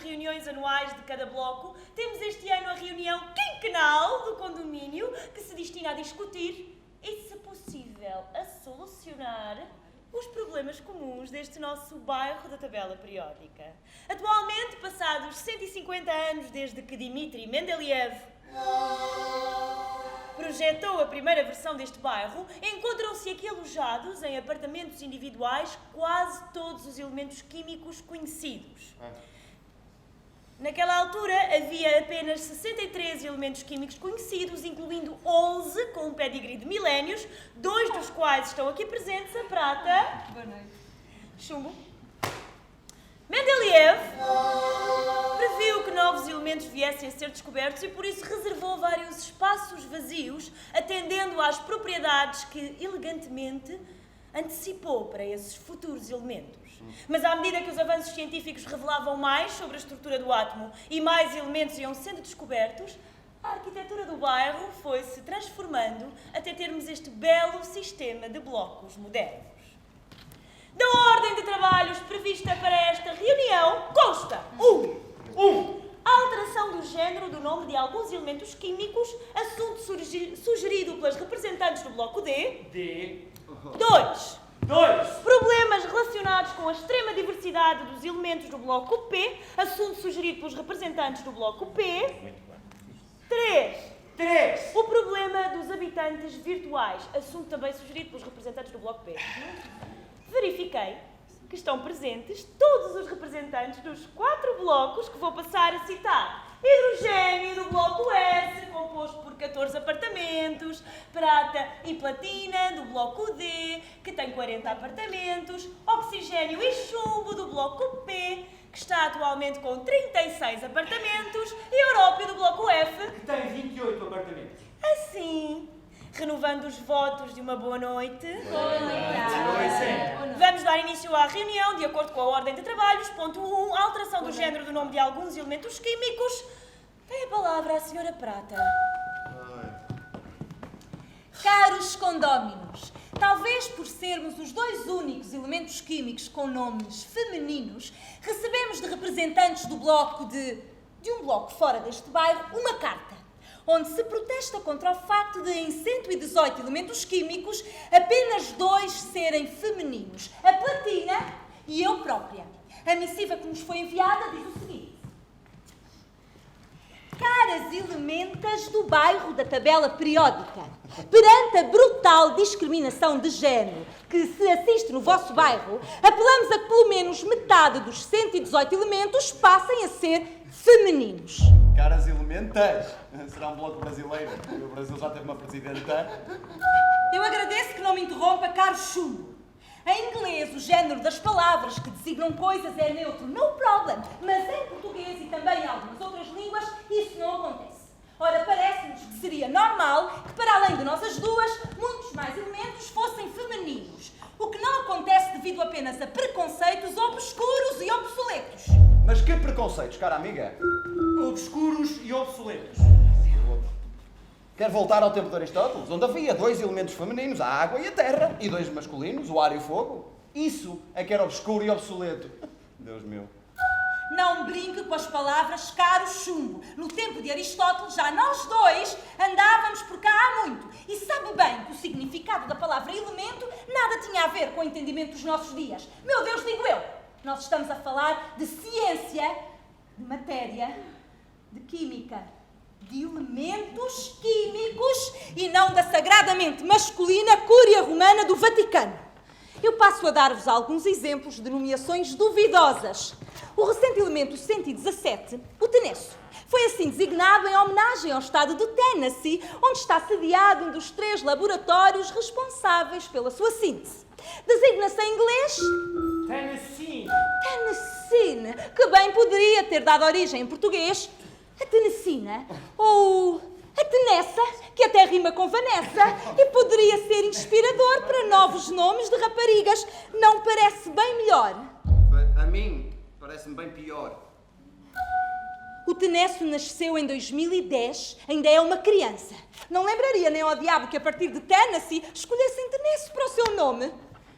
reuniões anuais de cada bloco, temos este ano a reunião quinquenal do condomínio, que se destina a discutir e, se possível, a solucionar os problemas comuns deste nosso bairro da tabela periódica. Atualmente, passados 150 anos desde que Dmitri Mendeleev projetou a primeira versão deste bairro, encontram-se aqui alojados, em apartamentos individuais, quase todos os elementos químicos conhecidos. Naquela altura havia apenas 63 elementos químicos conhecidos, incluindo 11 com um pedigree de milénios, 2 dos quais estão aqui presentes, a prata, Boa noite. chumbo. Mendeleev previu que novos elementos viessem a ser descobertos e por isso reservou vários espaços vazios, atendendo às propriedades que elegantemente antecipou para esses futuros elementos. Mas à medida que os avanços científicos revelavam mais sobre a estrutura do átomo e mais elementos iam sendo descobertos, a arquitetura do bairro foi-se transformando até termos este belo sistema de blocos modernos. Da ordem de trabalhos prevista para esta reunião consta 1. A alteração do género do nome de alguns elementos químicos, assunto sugerido pelas representantes do bloco D. 2. Problemas relacionados com a extrema diversidade dos elementos do bloco P, assunto sugerido pelos representantes do bloco P. 3. O problema dos habitantes virtuais, assunto também sugerido pelos representantes do bloco P. Verifiquei que estão presentes todos os representantes dos 4 blocos que vou passar a citar. Hidrogênio do bloco S, composto por 14 apartamentos, prata e platina do bloco D, que tem 40 apartamentos, oxigênio e chumbo do bloco P, que está atualmente com 36 apartamentos, e európio do bloco F, Que tem 28 apartamentos. assim, renovando os votos de uma boa noite. noite. Vamos dar início à reunião de acordo com a ordem de trabalhos. Ponto 1. Alteração do género do nome de alguns elementos químicos. Tem a palavra a senhora Prata. Caros condóminos, talvez por sermos os 2 únicos elementos químicos com nomes femininos, recebemos de representantes do bloco de um bloco fora deste bairro uma carta, onde se protesta contra o facto de, em 118 elementos químicos, apenas 2 serem femininos, a platina e eu própria. A missiva que nos foi enviada diz o seguinte: caras elementas do bairro da tabela periódica, perante a brutal discriminação de género que se assiste no vosso bairro, apelamos a que pelo menos metade dos 118 elementos passem a ser femininos. Caras elementas. Será um bloco brasileiro. O Brasil já teve uma presidenta. Eu agradeço que não me interrompa, caro chumbo. Em inglês, o género das palavras que designam coisas é neutro, no problem. Mas em português e também em algumas outras línguas, isso não acontece. Ora, parece-nos que seria normal que, para além de nós as duas, muitos mais elementos fossem femininos. O que não acontece devido apenas a preconceitos obscuros e obsoletos. Mas que preconceitos, cara amiga? Obscuros e obsoletos. Quer voltar ao tempo de Aristóteles, onde havia 2 elementos femininos, a água e a terra, e 2 masculinos, o ar e o fogo? Isso é que era obscuro e obsoleto. Deus meu. Não brinque com as palavras caro chumbo. No tempo de Aristóteles, já nós 2 andávamos por cá há muito. E sabe bem que o significado da palavra elemento nada tinha a ver com o entendimento dos nossos dias. Meu Deus, digo eu, nós estamos a falar de ciência, de matéria, de química, de elementos químicos e não da sagradamente masculina Cúria Romana do Vaticano. Eu passo a dar-vos alguns exemplos de nomeações duvidosas. O recente elemento 117, o tenesso, foi assim designado em homenagem ao estado do Tennessee, onde está sediado um dos 3 laboratórios responsáveis pela sua síntese. Designa-se em inglês Tennessee. Tennessine, que bem poderia ter dado origem em português a Tenessina ou a Tenessa, que até rima com Vanessa e poderia ser inspirador para novos nomes de raparigas. Não parece bem melhor? A mim, parece-me bem pior. O Tenesso nasceu em 2010, ainda é uma criança. Não lembraria nem ao diabo que a partir de Tennessee escolhessem Tenesso para o seu nome.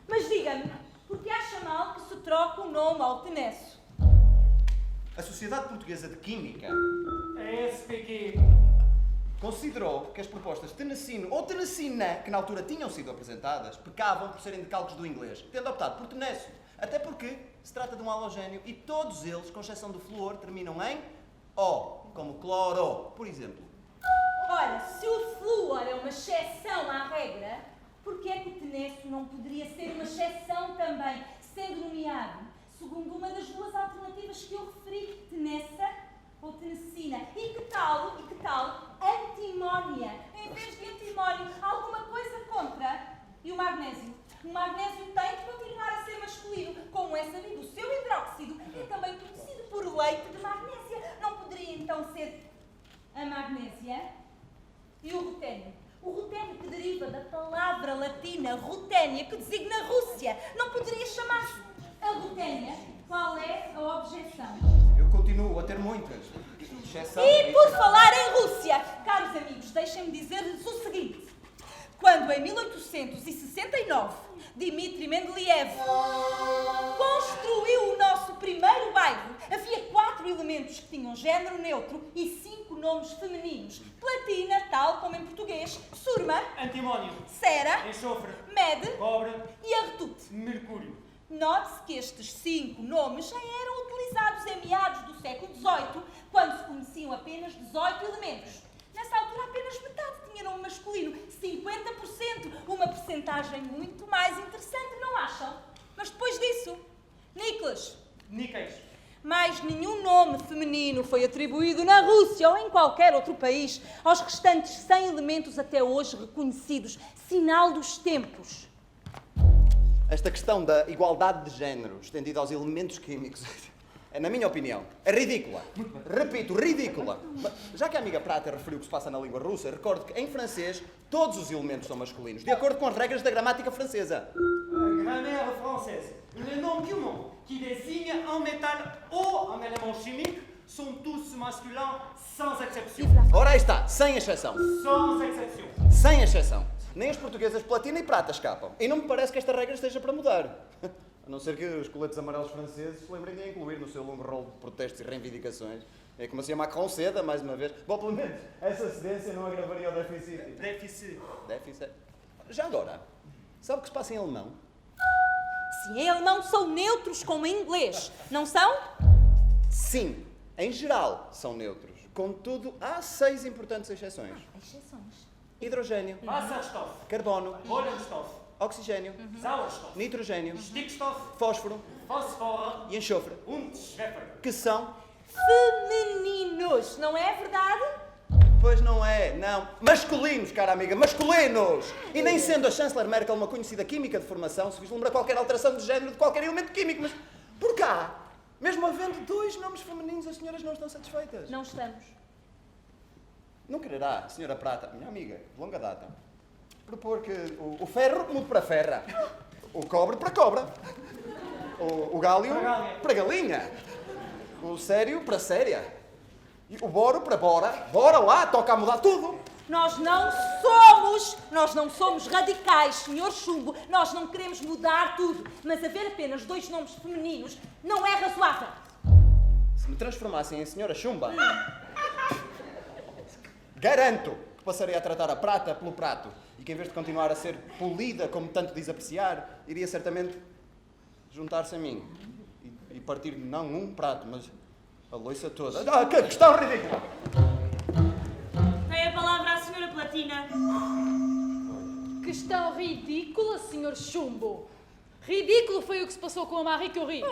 Mas diga-me, por que acha mal que se troque o nome ao Tenesso? a Sociedade Portuguesa de Química A SPQ. considerou que as propostas tenecino ou tenecina, que na altura tinham sido apresentadas, pecavam por serem decalques do inglês, tendo optado por tenesso, até porque se trata de um halogénio e todos eles, com exceção do flúor, terminam em O, como cloro, por exemplo. Ora, se o flúor é uma exceção à regra, por que é que o tenesso não poderia ser uma exceção também, sendo nomeado segundo uma das duas alternativas que eu referi, tenessa ou tenecina? E que tal antimónia? Em vez de antimónio, alguma coisa contra? E o magnésio? O magnésio tem de continuar a ser masculino, como é sabido. O seu hidróxido é também conhecido por leite de magnésia. Não poderia então ser a magnésia? E o rutênio? O rutênio que deriva da palavra latina ruténia, que designa Rússia. Não poderia chamar-se a ruténia? Qual é a objeção? Eu continuo a ter muitas. Exceção. E por falar em Rússia, caros amigos, deixem-me dizer-lhes o seguinte. Quando em 1869 Dmitri Mendeleev construiu o nosso primeiro bairro, havia 4 elementos que tinham género neutro e 5 nomes femininos. Platina, tal como em português, surma, Antimónio. cera, Enxofre. med Cobre. e artute. Mercúrio. Note-se que estes 5 nomes já eram utilizados em meados do século XVIII, quando se conheciam apenas 18 elementos. Nessa altura, apenas metade tinha nome masculino, 50%, uma percentagem muito mais interessante, não acham? Mas depois disso, Nicholas, Níqueis. mais nenhum nome feminino foi atribuído na Rússia ou em qualquer outro país aos restantes 100 elementos até hoje reconhecidos, sinal dos tempos. Esta questão da igualdade de género estendida aos elementos químicos, na minha opinião, é ridícula. Repito, ridícula. Já que a amiga Prata referiu o que se passa na língua russa, recordo que em francês todos os elementos são masculinos, de acordo com as regras da gramática francesa. Grammaire française. Les noms du monde qui désignent un métal ou un élément chimique sont tous masculins sans exception. Ora aí está, sem exceção. Sans exception. Sem exceção. Nem as portuguesas platina e prata escapam. E não me parece que esta regra esteja para mudar. A não ser que os coletes amarelos franceses se lembrem de incluir no seu longo rol de protestos e reivindicações. É como se a Macron ceda, mais uma vez. Bom, pelo menos essa cedência não agravaria o déficit. Déficit. Déficit. Já agora, sabe o que se passa em alemão? Sim, em alemão são neutros como em inglês, não são? Sim, em geral são neutros. Contudo, há 6 importantes exceções. Exceções. Hidrogênio, Wasserstoff. carbono, Kohlenstoff. oxigênio, Sauerstoff. nitrogênio, Stickstoff. fósforo Phosphor. e enxofre, Und Schwefel. que são... Femininos, não é verdade? Pois não é, não. Masculinos, cara amiga, masculinos! E nem sendo a chanceler Merkel uma conhecida química de formação, se vislumbra qualquer alteração de género de qualquer elemento químico, mas por cá, mesmo havendo 2 nomes femininos, as senhoras não estão satisfeitas. Não estamos. Não quererá, senhora Prata, minha amiga, de longa data, propor que o ferro mude para ferra, o cobre para cobra, o gálio Para galinha. para galinha, o sério para séria, e o boro para bora. Bora lá, toca a mudar tudo. Nós não somos radicais, senhor Chumbo. Nós não queremos mudar tudo. Mas haver apenas 2 nomes femininos não é razoável. Se me transformassem em senhora Chumba, garanto que passaria a tratar a prata pelo prato e que em vez de continuar a ser polida, como tanto diz apreciar, iria certamente juntar-se a mim e partir não um prato, mas a louça toda. Ah, que questão ridícula! Tem a palavra a senhora Platina. Questão ridícula, Sr. Chumbo. Ridículo foi o que se passou com a Marie Curie.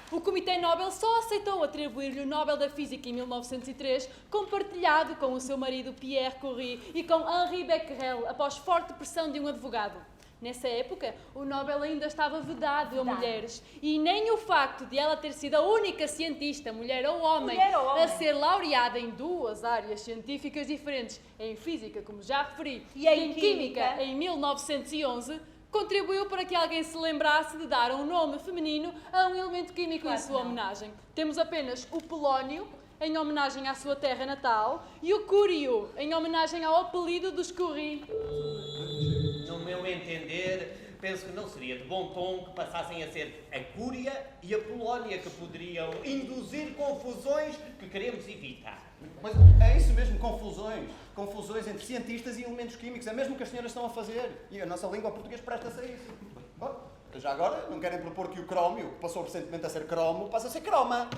O Comitê Nobel só aceitou atribuir-lhe o Nobel da Física em 1903, compartilhado com o seu marido Pierre Curie e com Henri Becquerel, após forte pressão de um advogado. Nessa época, o Nobel ainda estava vedado a mulheres e nem o facto de ela ter sido a única cientista, mulher ou homem, a ser laureada em 2 áreas científicas diferentes, em Física, como já referi, E em Química, em 1911, contribuiu para que alguém se lembrasse de dar um nome feminino a um elemento químico em sua homenagem. Temos apenas o polónio, em homenagem à sua terra natal, e o Curio, em homenagem ao apelido dos Curie. No meu entender, penso que não seria de bom tom que passassem a ser a Cúria e a Polónia, que poderiam induzir confusões que queremos evitar. Mas é isso mesmo, confusões. Confusões entre cientistas e elementos químicos. É mesmo o que as senhoras estão a fazer. E a nossa língua portuguesa presta-se a isso. Bom, já agora, não querem propor que o crómio, que passou recentemente a ser cromo, passe a ser croma?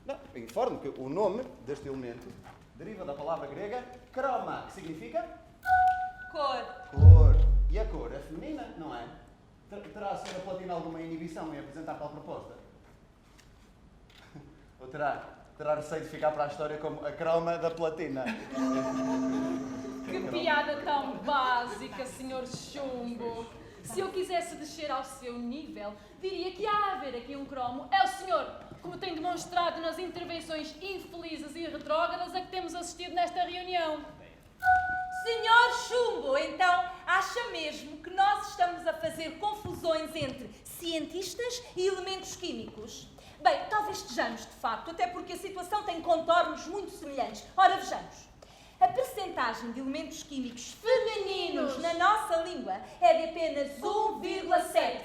Não, informo que o nome deste elemento deriva da palavra grega croma, que significa... Cor. Cor. E a cor é feminina, não é? Terá a senhora Platina alguma inibição em apresentar tal proposta? Ou terá receio de ficar para a história como a croma da platina? Que piada tão básica, Sr. Chumbo. Se eu quisesse descer ao seu nível, diria que há a haver aqui um cromo. É o senhor, como tem demonstrado nas intervenções infelizes e retrógradas a que temos assistido nesta reunião. Senhor Chumbo, então acha mesmo que nós estamos a fazer confusões entre cientistas e elementos químicos? Bem, talvez estejamos de facto, até porque a situação tem contornos muito semelhantes. Ora, vejamos. A percentagem de elementos químicos femininos na nossa língua é de apenas 1,7.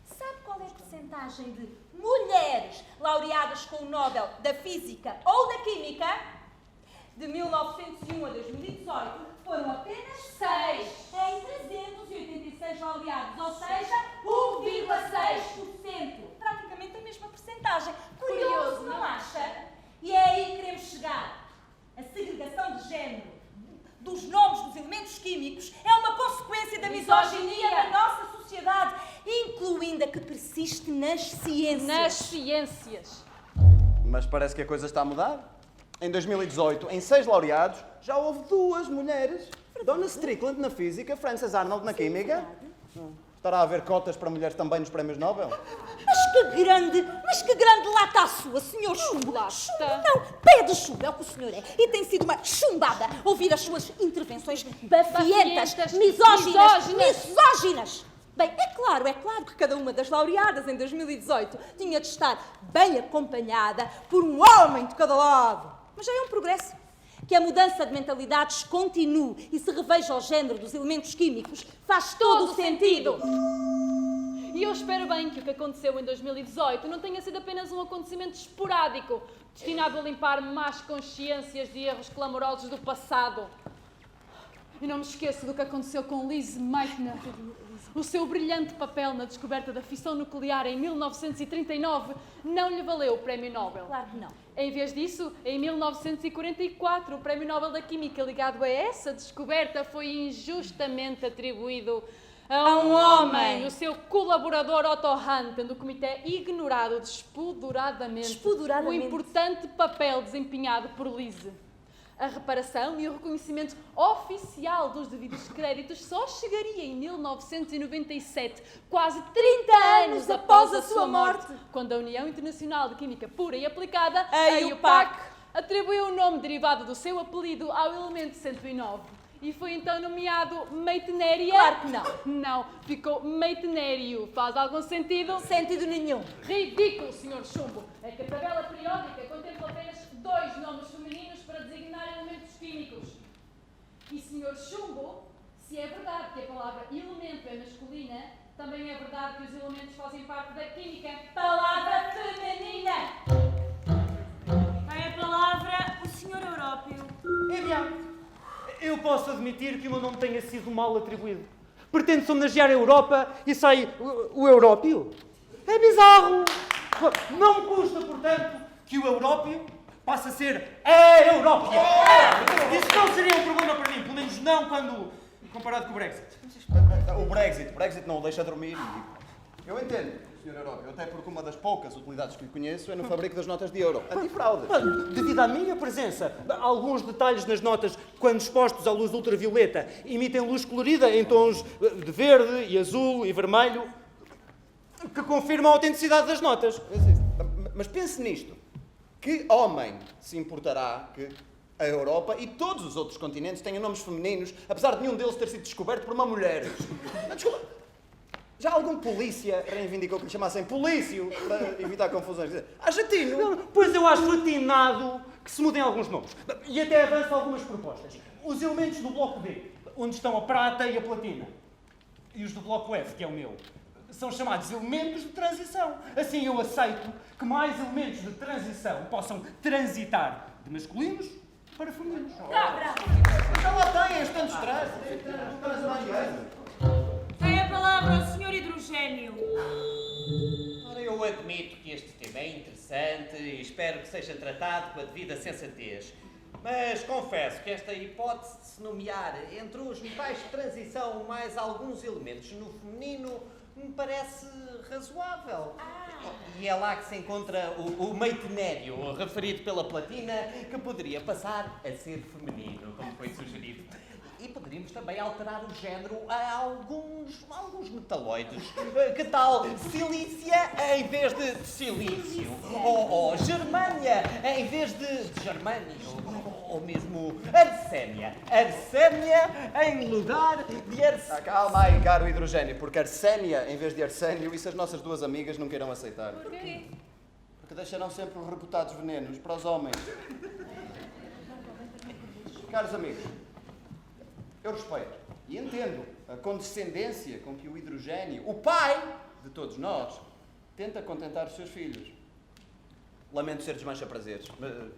Sabe qual é a percentagem de mulheres laureadas com o Nobel da Física ou da Química? De 1901 a 2018 foram apenas 6 em 386 laureados, ou seja, 1,6%. Praticamente a mesma percentagem. Curioso, não acha? E é aí que queremos chegar. A segregação de género dos nomes dos elementos químicos é uma consequência da misoginia da nossa sociedade, incluindo a que persiste nas ciências. Nas ciências. Mas parece que a coisa está a mudar. Em 2018, em 6 laureados, já houve 2 mulheres. Donna Strickland na Física, Frances Arnold na Química. Estará a haver cotas para mulheres também nos prémios Nobel? Mas que grande lata a sua, Sr. Chumbo. Lata? Não, pé de chumbo é o que o senhor é. E tem sido uma chumbada ouvir as suas intervenções bafientas, misóginas. Bem, é claro que cada uma das laureadas em 2018 tinha de estar bem acompanhada por um homem de cada lado. Mas já é um progresso. Que a mudança de mentalidades continue e se reveja o género dos elementos químicos faz todo o sentido. E eu espero bem que o que aconteceu em 2018 não tenha sido apenas um acontecimento esporádico, destinado a limpar más consciências de erros clamorosos do passado. E não me esqueço do que aconteceu com Lise Meitner. O seu brilhante papel na descoberta da fissão nuclear em 1939 não lhe valeu o Prémio Nobel. Claro que não. Em vez disso, em 1944, o Prémio Nobel da Química ligado a essa descoberta foi injustamente atribuído a um homem, o seu colaborador Otto Hahn, tendo o comitê ignorado despoduradamente o importante papel desempenhado por Lise. A reparação e o reconhecimento oficial dos devidos créditos só chegaria em 1997, quase 30 anos após a sua morte, quando a União Internacional de Química Pura e Aplicada, a IUPAC, atribuiu o nome derivado do seu apelido ao elemento 109. E foi então nomeado Meitneria. Claro que não. Não, ficou Meitnério. Faz algum sentido? Sentido nenhum. Ridículo, Sr. Chumbo. É que a tabela periódica contempla apenas 2 nomes femininos para designar elementos químicos. E, Sr. Chumbo, se é verdade que a palavra elemento é masculina, também é verdade que os elementos fazem parte da química. Palavra feminina. É a palavra o Sr. Európio. Eh bien, eu posso admitir que o meu nome tenha sido mal atribuído. Pretende-se homenagear a Europa e sai o Európio? É bizarro! Não me custa, portanto, que o Európio passe a ser a Európia. Isso não seria um problema para mim, pelo menos não quando comparado com o Brexit. O Brexit não o deixa dormir. Eu entendo, Sr. Európio, até porque uma das poucas utilidades que lhe conheço é no fabrico das notas de euro. Antifraude. Devido à minha presença, alguns detalhes nas notas, quando expostos à luz ultravioleta, emitem luz colorida em tons de verde e azul e vermelho, que confirmam a autenticidade das notas. Mas pense nisto. Que homem se importará que a Europa e todos os outros continentes tenham nomes femininos, apesar de nenhum deles ter sido descoberto por uma mulher? Desculpa. Já algum polícia reivindicou que lhe chamassem polício para evitar confusões? Jatino! Não, pois eu acho atinado que se mudem alguns nomes. E até avanço algumas propostas. Os elementos do bloco B, onde estão a prata e a platina. E os do bloco F, que é o meu, são chamados elementos de transição. Assim eu aceito que mais elementos de transição possam transitar de masculinos para femininos. Já lá têm os tantos traços. Tem a palavra o Sr. Hidrogênio. Ora, eu admito que este tema é interessante e espero que seja tratado com a devida sensatez. Mas confesso que esta hipótese de se nomear entre os metais de transição mais alguns elementos no feminino me parece razoável. E é lá que se encontra o meio tenério, referido pela Platina, que poderia passar a ser feminino, como foi sugerido. E poderíamos também alterar o género a alguns metaloides. Que tal silícia em vez de silício? Ou germânia em vez de germânio? Ou mesmo arsénia. Arsénia em lugar de arsénia. Calma aí, caro Hidrogênio, porque Arsénia em vez de Arsénio, isso as nossas duas amigas não queiram aceitar. Porquê? Porque deixarão sempre os reputados venenos para os homens. Caros amigos, eu respeito e entendo a condescendência com que o Hidrogênio, o pai de todos nós, tenta contentar os seus filhos. Lamento ser desmancha-prazeres.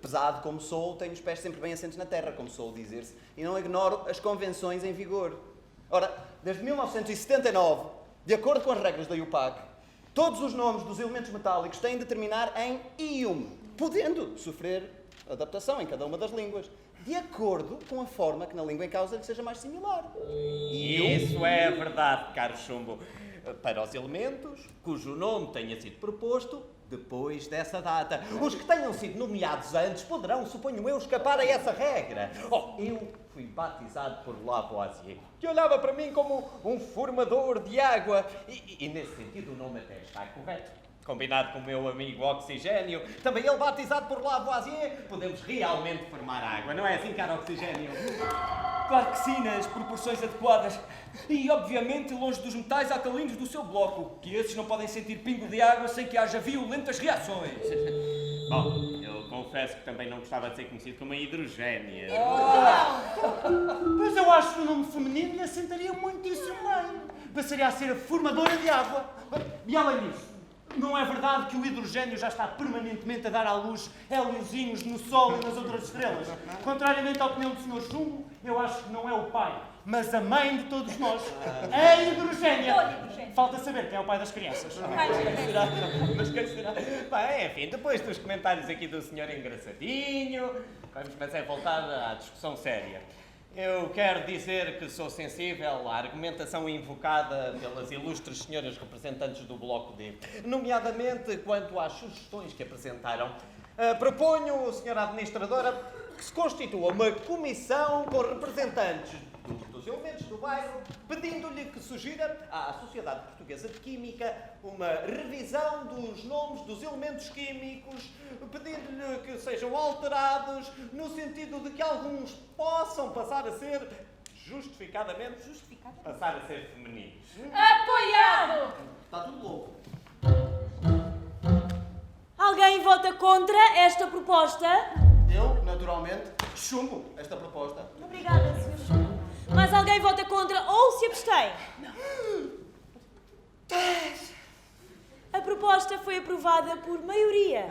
Pesado como sou, tenho os pés sempre bem assentos na terra, como sou dizer-se, e não ignoro as convenções em vigor. Ora, desde 1979, de acordo com as regras da UPAC, todos os nomes dos elementos metálicos têm de terminar em ium, podendo sofrer adaptação em cada uma das línguas, de acordo com a forma que na língua em causa lhe seja mais similar. E isso é verdade, caro Chumbo. Para os elementos cujo nome tenha sido proposto depois dessa data. Os que tenham sido nomeados antes poderão, suponho eu, escapar a essa regra. Eu fui batizado por Lavoisier, que olhava para mim como um formador de água. E nesse sentido o nome até está correto. Combinado com o meu amigo Oxigênio, também ele batizado por Lavoisier, podemos realmente formar água, não é assim, caro Oxigênio? Claro que sim, nas proporções adequadas. E, obviamente, longe dos metais alcalinos do seu bloco, que esses não podem sentir pingo de água sem que haja violentas reações. Bom, eu confesso que também não gostava de ser conhecido como a hidrogénia. Mas eu acho que o nome feminino lhe assentaria muitíssimo bem. Passaria a ser a formadora de água. E além disso, não é verdade que o hidrogênio já está permanentemente a dar à luz héliozinhos no Sol e nas outras estrelas? Contrariamente à opinião do Sr. Chumbo, eu acho que não é o pai, mas a mãe de todos nós, a hidrogénia. Falta saber quem é o pai das crianças. Mas quem será? Bem, enfim, depois dos comentários aqui do senhor engraçadinho, vamos mas é voltar à discussão séria. Eu quero dizer que sou sensível à argumentação invocada pelas ilustres senhoras representantes do Bloco D, nomeadamente quanto às sugestões que apresentaram. Proponho, senhora administradora, que se constitua uma comissão com representantes dos elementos do bairro, pedindo-lhe que sugira à Sociedade Portuguesa de Química uma revisão dos nomes dos elementos químicos, pedindo-lhe que sejam alterados no sentido de que alguns possam passar a ser, justificadamente, passar a ser femininos. Apoiado! Está tudo louco. Alguém vota contra esta proposta? Eu, naturalmente, chumbo esta proposta. Obrigada, Sr. Chumbo. Mas alguém vota contra ou se abstém? A proposta foi aprovada por maioria.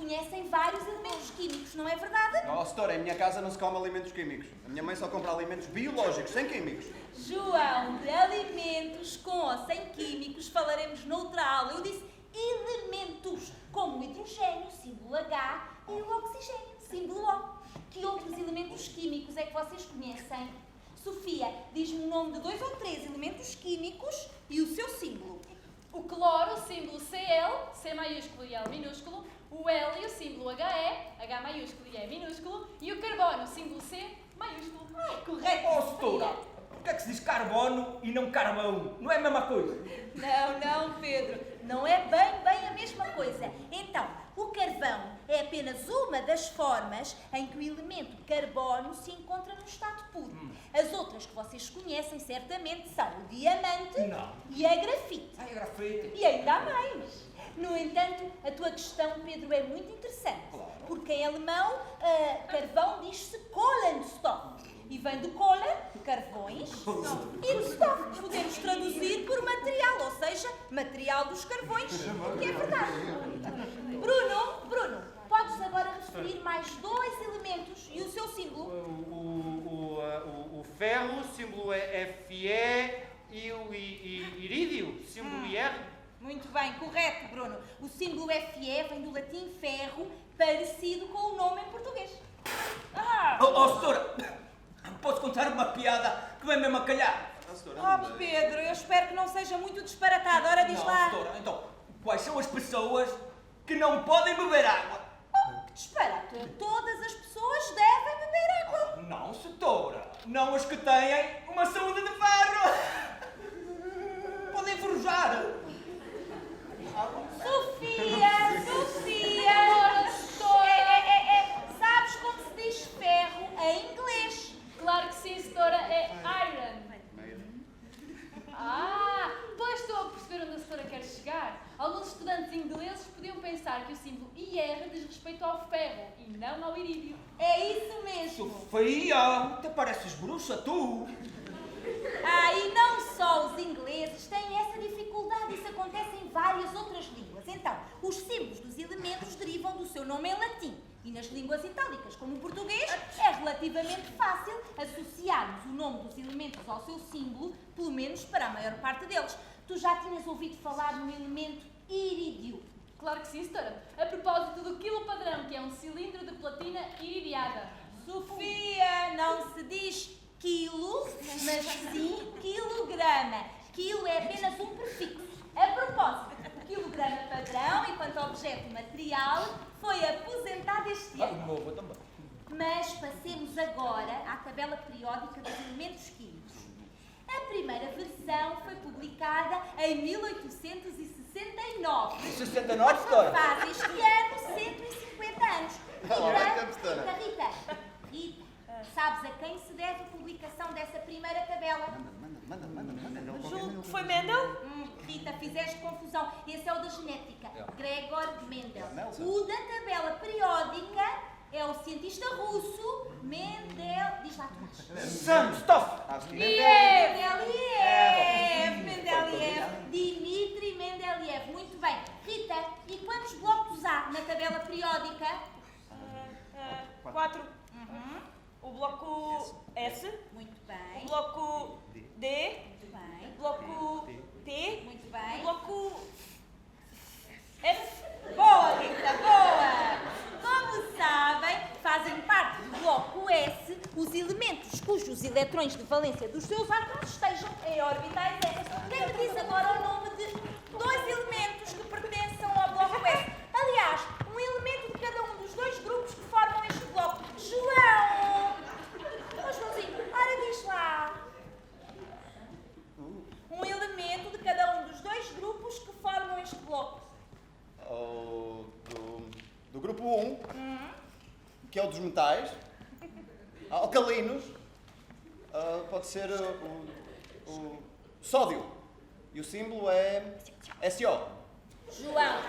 conhecem vários elementos químicos, não é verdade? Oh, setora, em minha casa não se come alimentos químicos. A minha mãe só compra alimentos biológicos, sem químicos. João, de alimentos com ou sem químicos falaremos noutra aula. Eu disse elementos, como o hidrogênio, símbolo H, e o oxigênio, símbolo O. Que outros elementos químicos é que vocês conhecem? Sofia, diz-me o nome de 2 ou 3 elementos químicos e o seu símbolo. O cloro, símbolo Cl, C maiúsculo e L minúsculo. O hélio, símbolo HE, H maiúsculo e E minúsculo. E o carbono, símbolo C maiúsculo. Ai, correto, Oh, Sofia. setora, por que é que se diz carbono e não carvão? Não é a mesma coisa? Não, Pedro, não é bem a mesma coisa. Então, o carvão é apenas uma das formas em que o elemento carbono se encontra no estado puro. As outras que vocês conhecem certamente são o diamante e a grafite. Ai, a grafite. E ainda há mais. No entanto, a tua questão, Pedro, é muito interessante. Claro. Porque em alemão, carvão diz-se Kohlenstoff. E vem do Kohlen, carvões, e do Stoff, podemos traduzir por material, ou seja, material dos carvões, que é verdade. Bruno, podes agora referir mais 2 elementos e o seu símbolo? O ferro, símbolo é Fe, e o irídio, símbolo IR. Muito bem, correto, Bruno. O símbolo Fe vem do latim ferro, parecido com o nome em português. Oh, setora, posso contar uma piada que vem mesmo a calhar? Oh, Pedro, eu espero que não seja muito disparatada. Ora, diz Não, lá. setora, então, quais são as pessoas que não podem beber água? Que disparate. Todas as pessoas devem beber água. Não, setora, não as que têm uma saúde de ferro. Podem forjar. Sofia! Sabes como se diz ferro em inglês? Claro que sim, setora, é iron. Pois estou a perceber onde a setora quer chegar. Alguns estudantes ingleses podiam pensar que o símbolo IR diz respeito ao ferro e não ao irídio. É isso mesmo. Sofia, te pareces bruxa, tu? E não só os ingleses têm essa dificuldade, isso acontece em várias outras línguas. Então, os símbolos dos elementos derivam do seu nome em latim. E nas línguas itálicas, como o português, é relativamente fácil associarmos o nome dos elementos ao seu símbolo, pelo menos para a maior parte deles. Tu já tinhas ouvido falar no elemento irídio? Claro que sim, setora. A propósito do quilo padrão, que é um cilindro de platina iridiada. Sofia, não se diz quilo, mas sim quilograma. Quilo é apenas um prefixo. A propósito, o quilograma padrão, enquanto objeto material, foi aposentado este ano. Novo também. Mas passemos agora à tabela periódica dos elementos químicos. A primeira versão foi publicada em 1869. 69, setora? Faz este ano 150 anos. Rita, sabes a quem se deve a publicação dessa primeira tabela? Julgo que foi Mendel? Rita, fizeste confusão. Esse é o da genética. Gregor Mendel. O da tabela periódica é o cientista russo Mendel. Diz lá tu. Mendeleev. Dmitri Mendeleev. Muito bem. Rita, e quantos blocos há na tabela periódica? 4. O bloco S. Muito O bem. bloco D. Muito bem. O bloco T. Muito O bem. bloco F. Boa, Rita, boa! Como sabem, fazem parte do bloco S os elementos cujos eletrões de valência dos seus átomos estejam em orbitais S. Quem me diz agora o nome de 2 elementos que pertençam ao bloco S? Aliás, um elemento de cada um dos 2 grupos que formam este bloco. João! Joãozinho, ora diz lá. Um elemento de cada um dos 2 grupos que formam este bloco. Do grupo 1, que é o dos metais, alcalinos, pode ser o sódio. E o símbolo é SO. João,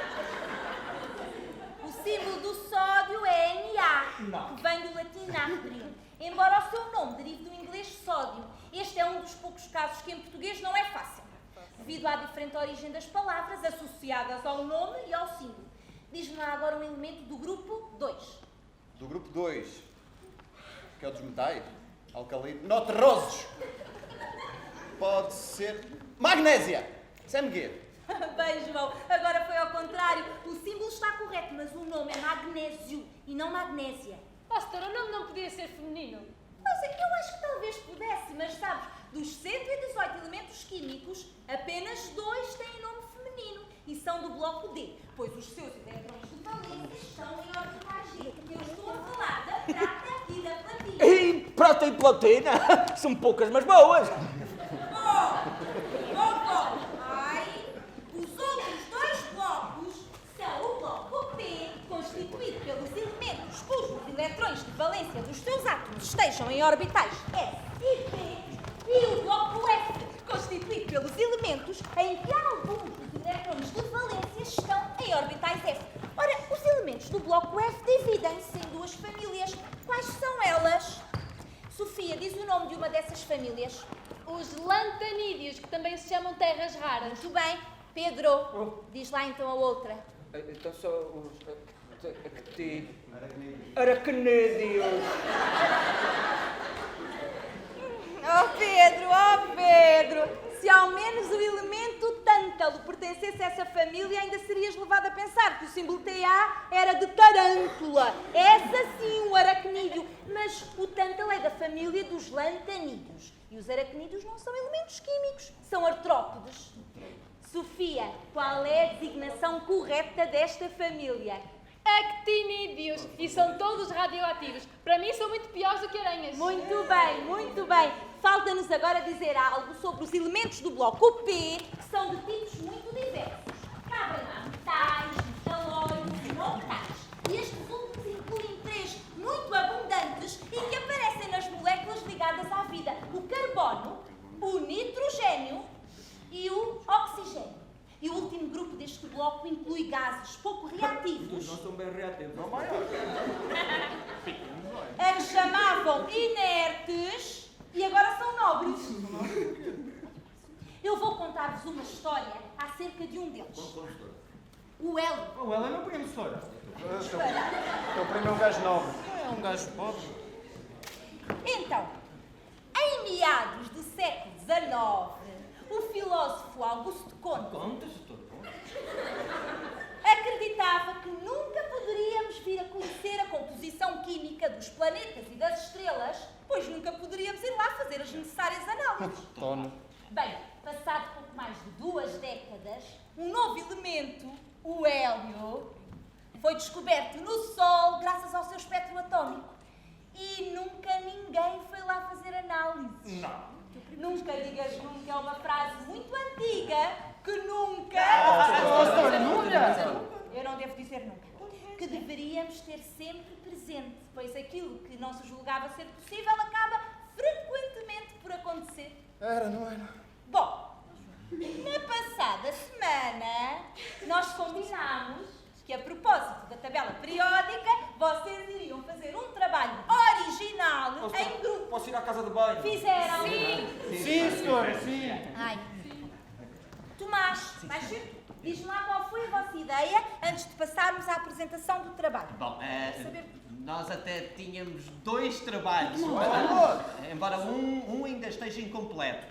o símbolo do sódio é Na, que vem do latim natrio. Embora o seu nome derive do inglês sódio, este é um dos poucos casos que em português não é fácil, devido à diferente origem das palavras associadas ao nome e ao símbolo. Diz-me lá agora um elemento do grupo 2. Do grupo 2, que é o dos metais, alcalino, não terrosos. Pode ser magnésia. Samguê. Bem, João, agora foi ao contrário. O símbolo está correto, mas o nome é magnésio e não magnésia. Oh, setora, o nome não podia ser feminino. Mas eu acho que talvez pudesse, mas sabes, dos 118 elementos químicos, apenas 2 têm nome feminino e são do bloco D, pois os seus elétrons de valência estão em orbitais G. Eu estou a falar da prata e da platina. E prata e platina? São poucas, mas boas. Ai, os outros 2 blocos são o bloco P, constituído pelos elementos cujos eletrões de valência dos seus átomos estejam em orbitais S e P, e o bloco F, constituído pelos elementos em que alguns dos eletrões de valência estão em orbitais F. Ora, os elementos do bloco F dividem-se em 2 famílias. Quais são elas? Sofia, diz o nome de uma dessas famílias. Os lantanídeos, que também se chamam terras raras. Muito bem. Pedro, diz lá então a outra. Então são os... aracnídeos. Oh Pedro! Se ao menos o elemento tântalo pertencesse a essa família, ainda serias levado a pensar que o símbolo TA era de tarântula. Essa sim, o aracnídeo. Mas o tântalo é da família dos lantanídeos. E os aracnídeos não são elementos químicos, são artrópodes. Sofia, qual é a designação correta desta família? Actinídeos. E são todos radioativos. Para mim são muito piores do que aranhas. Muito bem, muito bem. Falta-nos agora dizer algo sobre os elementos do bloco P, que são de tipos muito diversos. Cabem lá metais, metalóides e não metais. E estes últimos incluem 3 muito abundantes e que aparecem nas moléculas ligadas à vida: o carbono, o nitrogênio e o oxigênio. E o último grupo deste bloco inclui gases pouco reativos, Não são bem reativos, não vai. a que chamavam inertes e agora são nobres. Eu vou contar-vos uma história acerca de um deles. O Hélio. Oh, ela não primo, senhora. Teu primo é um gajo nobre. É um gajo pobre. Então, em meados do século XIX, o filósofo Augusto Comte acreditava que nunca poderíamos vir a conhecer a composição química dos planetas e das estrelas, pois nunca poderíamos ir lá fazer as necessárias análises. Bem, passado pouco mais de 2 décadas, um novo elemento, o hélio, foi descoberto no Sol graças ao seu espectro atómico. E nunca ninguém foi lá fazer análises. Não. Nunca digas nunca é uma frase muito antiga que nunca... Eu não devo dizer nunca. Que deveríamos ter sempre presente, pois aquilo que não se julgava ser possível acaba frequentemente por acontecer. Era, não era? Bom, na passada semana nós combinámos que a propósito da tabela periódica vocês iriam fazer um trabalho original em grupo. Posso ir à casa de banho? Fizeram? Sim, senhora, sim. Ai. Tomás, vais ver? Diz-me lá qual foi a vossa ideia antes de passarmos à apresentação do trabalho. Bom, Saber- nós até tínhamos 2 trabalhos, embora um ainda esteja incompleto.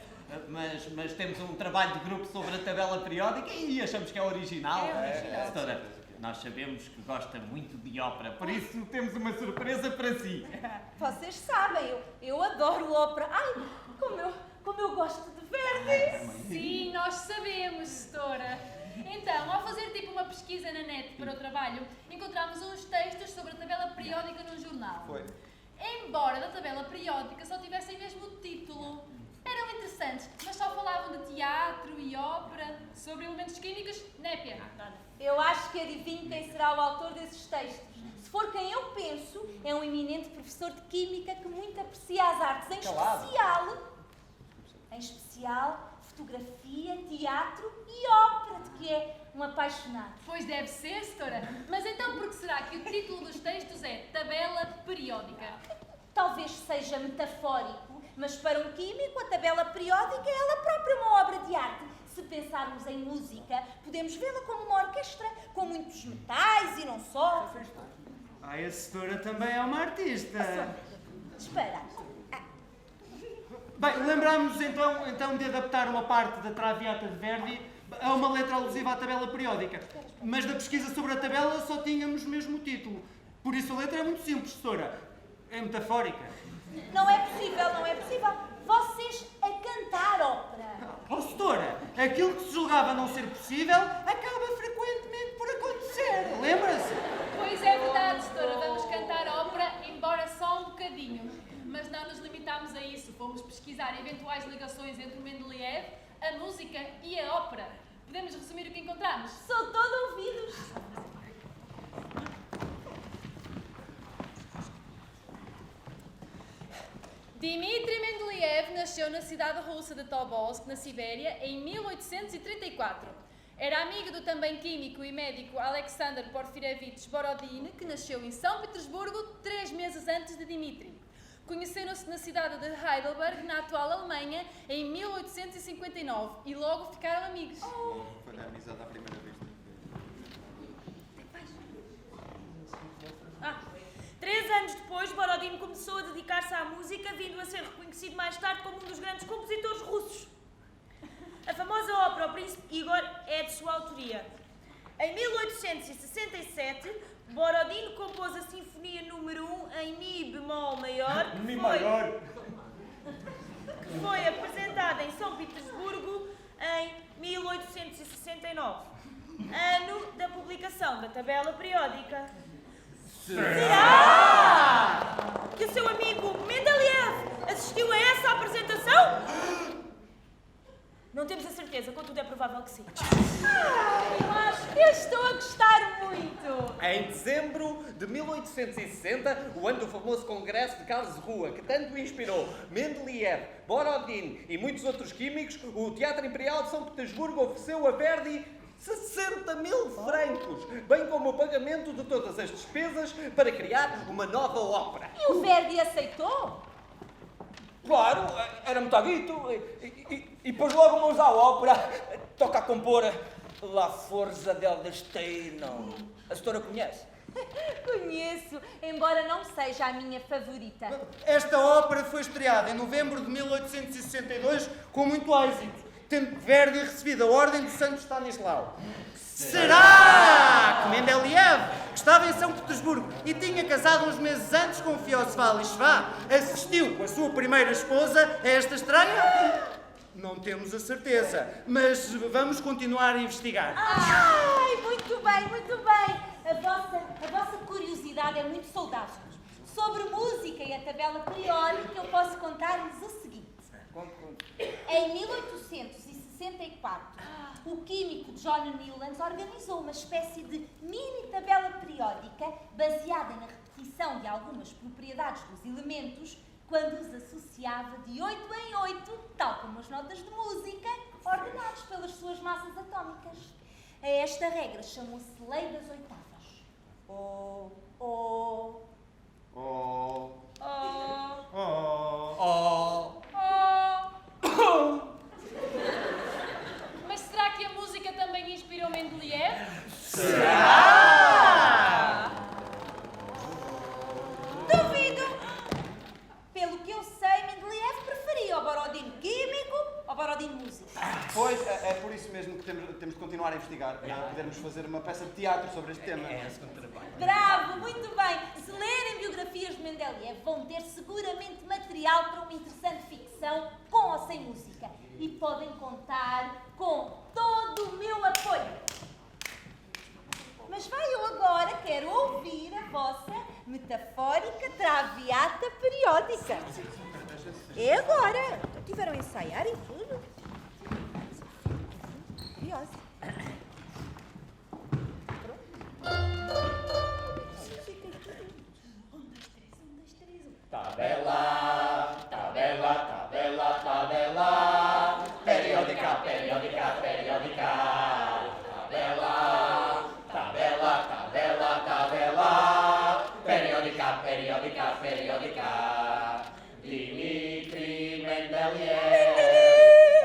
Mas temos um trabalho de grupo sobre a tabela periódica e achamos que é original. Setora, nós sabemos que gosta muito de ópera, por isso temos uma surpresa para si. Vocês sabem, eu adoro ópera. Ai, como eu gosto de Verdi. Sim, nós sabemos, setora. Então, ao fazer tipo uma pesquisa na net para o trabalho, encontramos uns textos sobre a tabela periódica num jornal. Foi. Embora da tabela periódica só tivessem mesmo o título. Eram interessantes, mas só falavam de teatro e ópera, sobre elementos químicos, népia. Eu acho que adivinho quem será o autor desses textos. Se for quem eu penso, é um eminente professor de Química que muito aprecia as artes, em especial fotografia, teatro e ópera, de que é um apaixonado. Pois deve ser, setora. Mas então por que será que o título dos textos é Tabela Periódica? Talvez seja metafórico, mas para um químico a tabela periódica é ela própria uma obra de arte. Se pensarmos pensarmos em música, podemos vê-la como uma orquestra, com muitos metais e não só. A assessora também é uma artista. Espera. Bem, lembrámos então de adaptar uma parte da Traviata de Verdi a uma letra alusiva à tabela periódica. Mas da pesquisa sobre a tabela só tínhamos mesmo o título. Por isso a letra é muito simples, professora. É metafórica. Não é possível, não é possível. Vocês a cantar ópera. Oh, setora, aquilo que se julgava não ser possível acaba frequentemente por acontecer. Lembra-se? Pois é verdade, setora. Vamos cantar ópera, embora só um bocadinho. Mas não nos limitámos a isso. Fomos pesquisar eventuais ligações entre o Mendeleev, a música e a ópera. Podemos resumir o que encontramos? Sou todo ouvidos. Dmitri Mendeleev nasceu na cidade russa de Tobolsk, na Sibéria, em 1834. Era amigo do também químico e médico Alexander Porfirievich Borodin, que nasceu em São Petersburgo 3 meses antes de Dmitri. Conheceram-se na cidade de Heidelberg, na atual Alemanha, em 1859 e logo ficaram amigos. Foi a amizade à primeira vista. 3 anos depois, Borodin começou a dedicar-se à música, vindo a ser reconhecido mais tarde como um dos grandes compositores russos. A famosa ópera O Príncipe Igor é de sua autoria. Em 1867, Borodin compôs a Sinfonia número 1 em Mi bemol maior, que foi apresentada em São Petersburgo em 1869, ano da publicação da tabela periódica. Será que o seu amigo Mendeleev assistiu a essa apresentação? Não temos a certeza, contudo é provável que sim. Mas eu estou a gostar muito. Em dezembro de 1860, o ano do famoso Congresso de Karlsruhe, que tanto inspirou Mendeleev, Borodin e muitos outros químicos, o Teatro Imperial de São Petersburgo ofereceu a Verdi 60.000 francos, bem como o pagamento de todas as despesas para criar uma nova ópera. E o Verdi aceitou? Claro, era muito aguito. E pôs logo mãos à ópera. Toca a compor La Forza del Destino. A setora conhece? Conheço, embora não seja a minha favorita. Esta ópera foi estreada em novembro de 1862 com muito êxito, tendo Verdi recebido a Ordem de Santo Stanislau. Será que Mendeleev, que estava em São Petersburgo e tinha casado uns meses antes com Fiosval Ishva, assistiu com a sua primeira esposa a esta estreia? Não temos a certeza, mas vamos continuar a investigar. Ai, muito bem, muito bem. A vossa curiosidade é muito saudável. Sobre música e a tabela periódica, eu posso contar-lhes o seguinte. Em 1864, o químico John Newlands organizou uma espécie de mini tabela periódica baseada na repetição de algumas propriedades dos elementos quando os associava de 8 em 8, tal como as notas de música, ordenados pelas suas massas atómicas. A esta regra chamou-se Lei das Oitavas. O, o, Oh. o, Oh. Oh! Mas será que a música também inspirou Mendeleev? Duvido! Pelo que eu sei, Mendeleev preferia o Borodin químico ao Borodin músico. Pois, é por isso mesmo que temos de continuar a investigar, para podermos fazer uma peça de teatro sobre este tema. Bravo, muito bem! Se lerem biografias de Mendeleev, vão ter seguramente material para uma interessante ficção, com ou sem música. E podem contar com todo o meu apoio. Mas vai, eu agora quero ouvir a vossa metafórica traviata periódica. É agora! Tiveram a ensaiar e tudo? Curiosa. Tabela, tabela, tabela, tabela, periódica, periódica, periódica. Tabela, tabela, tabela, tabela, periódica, periódica, periódica. Dmitri Mendeleev.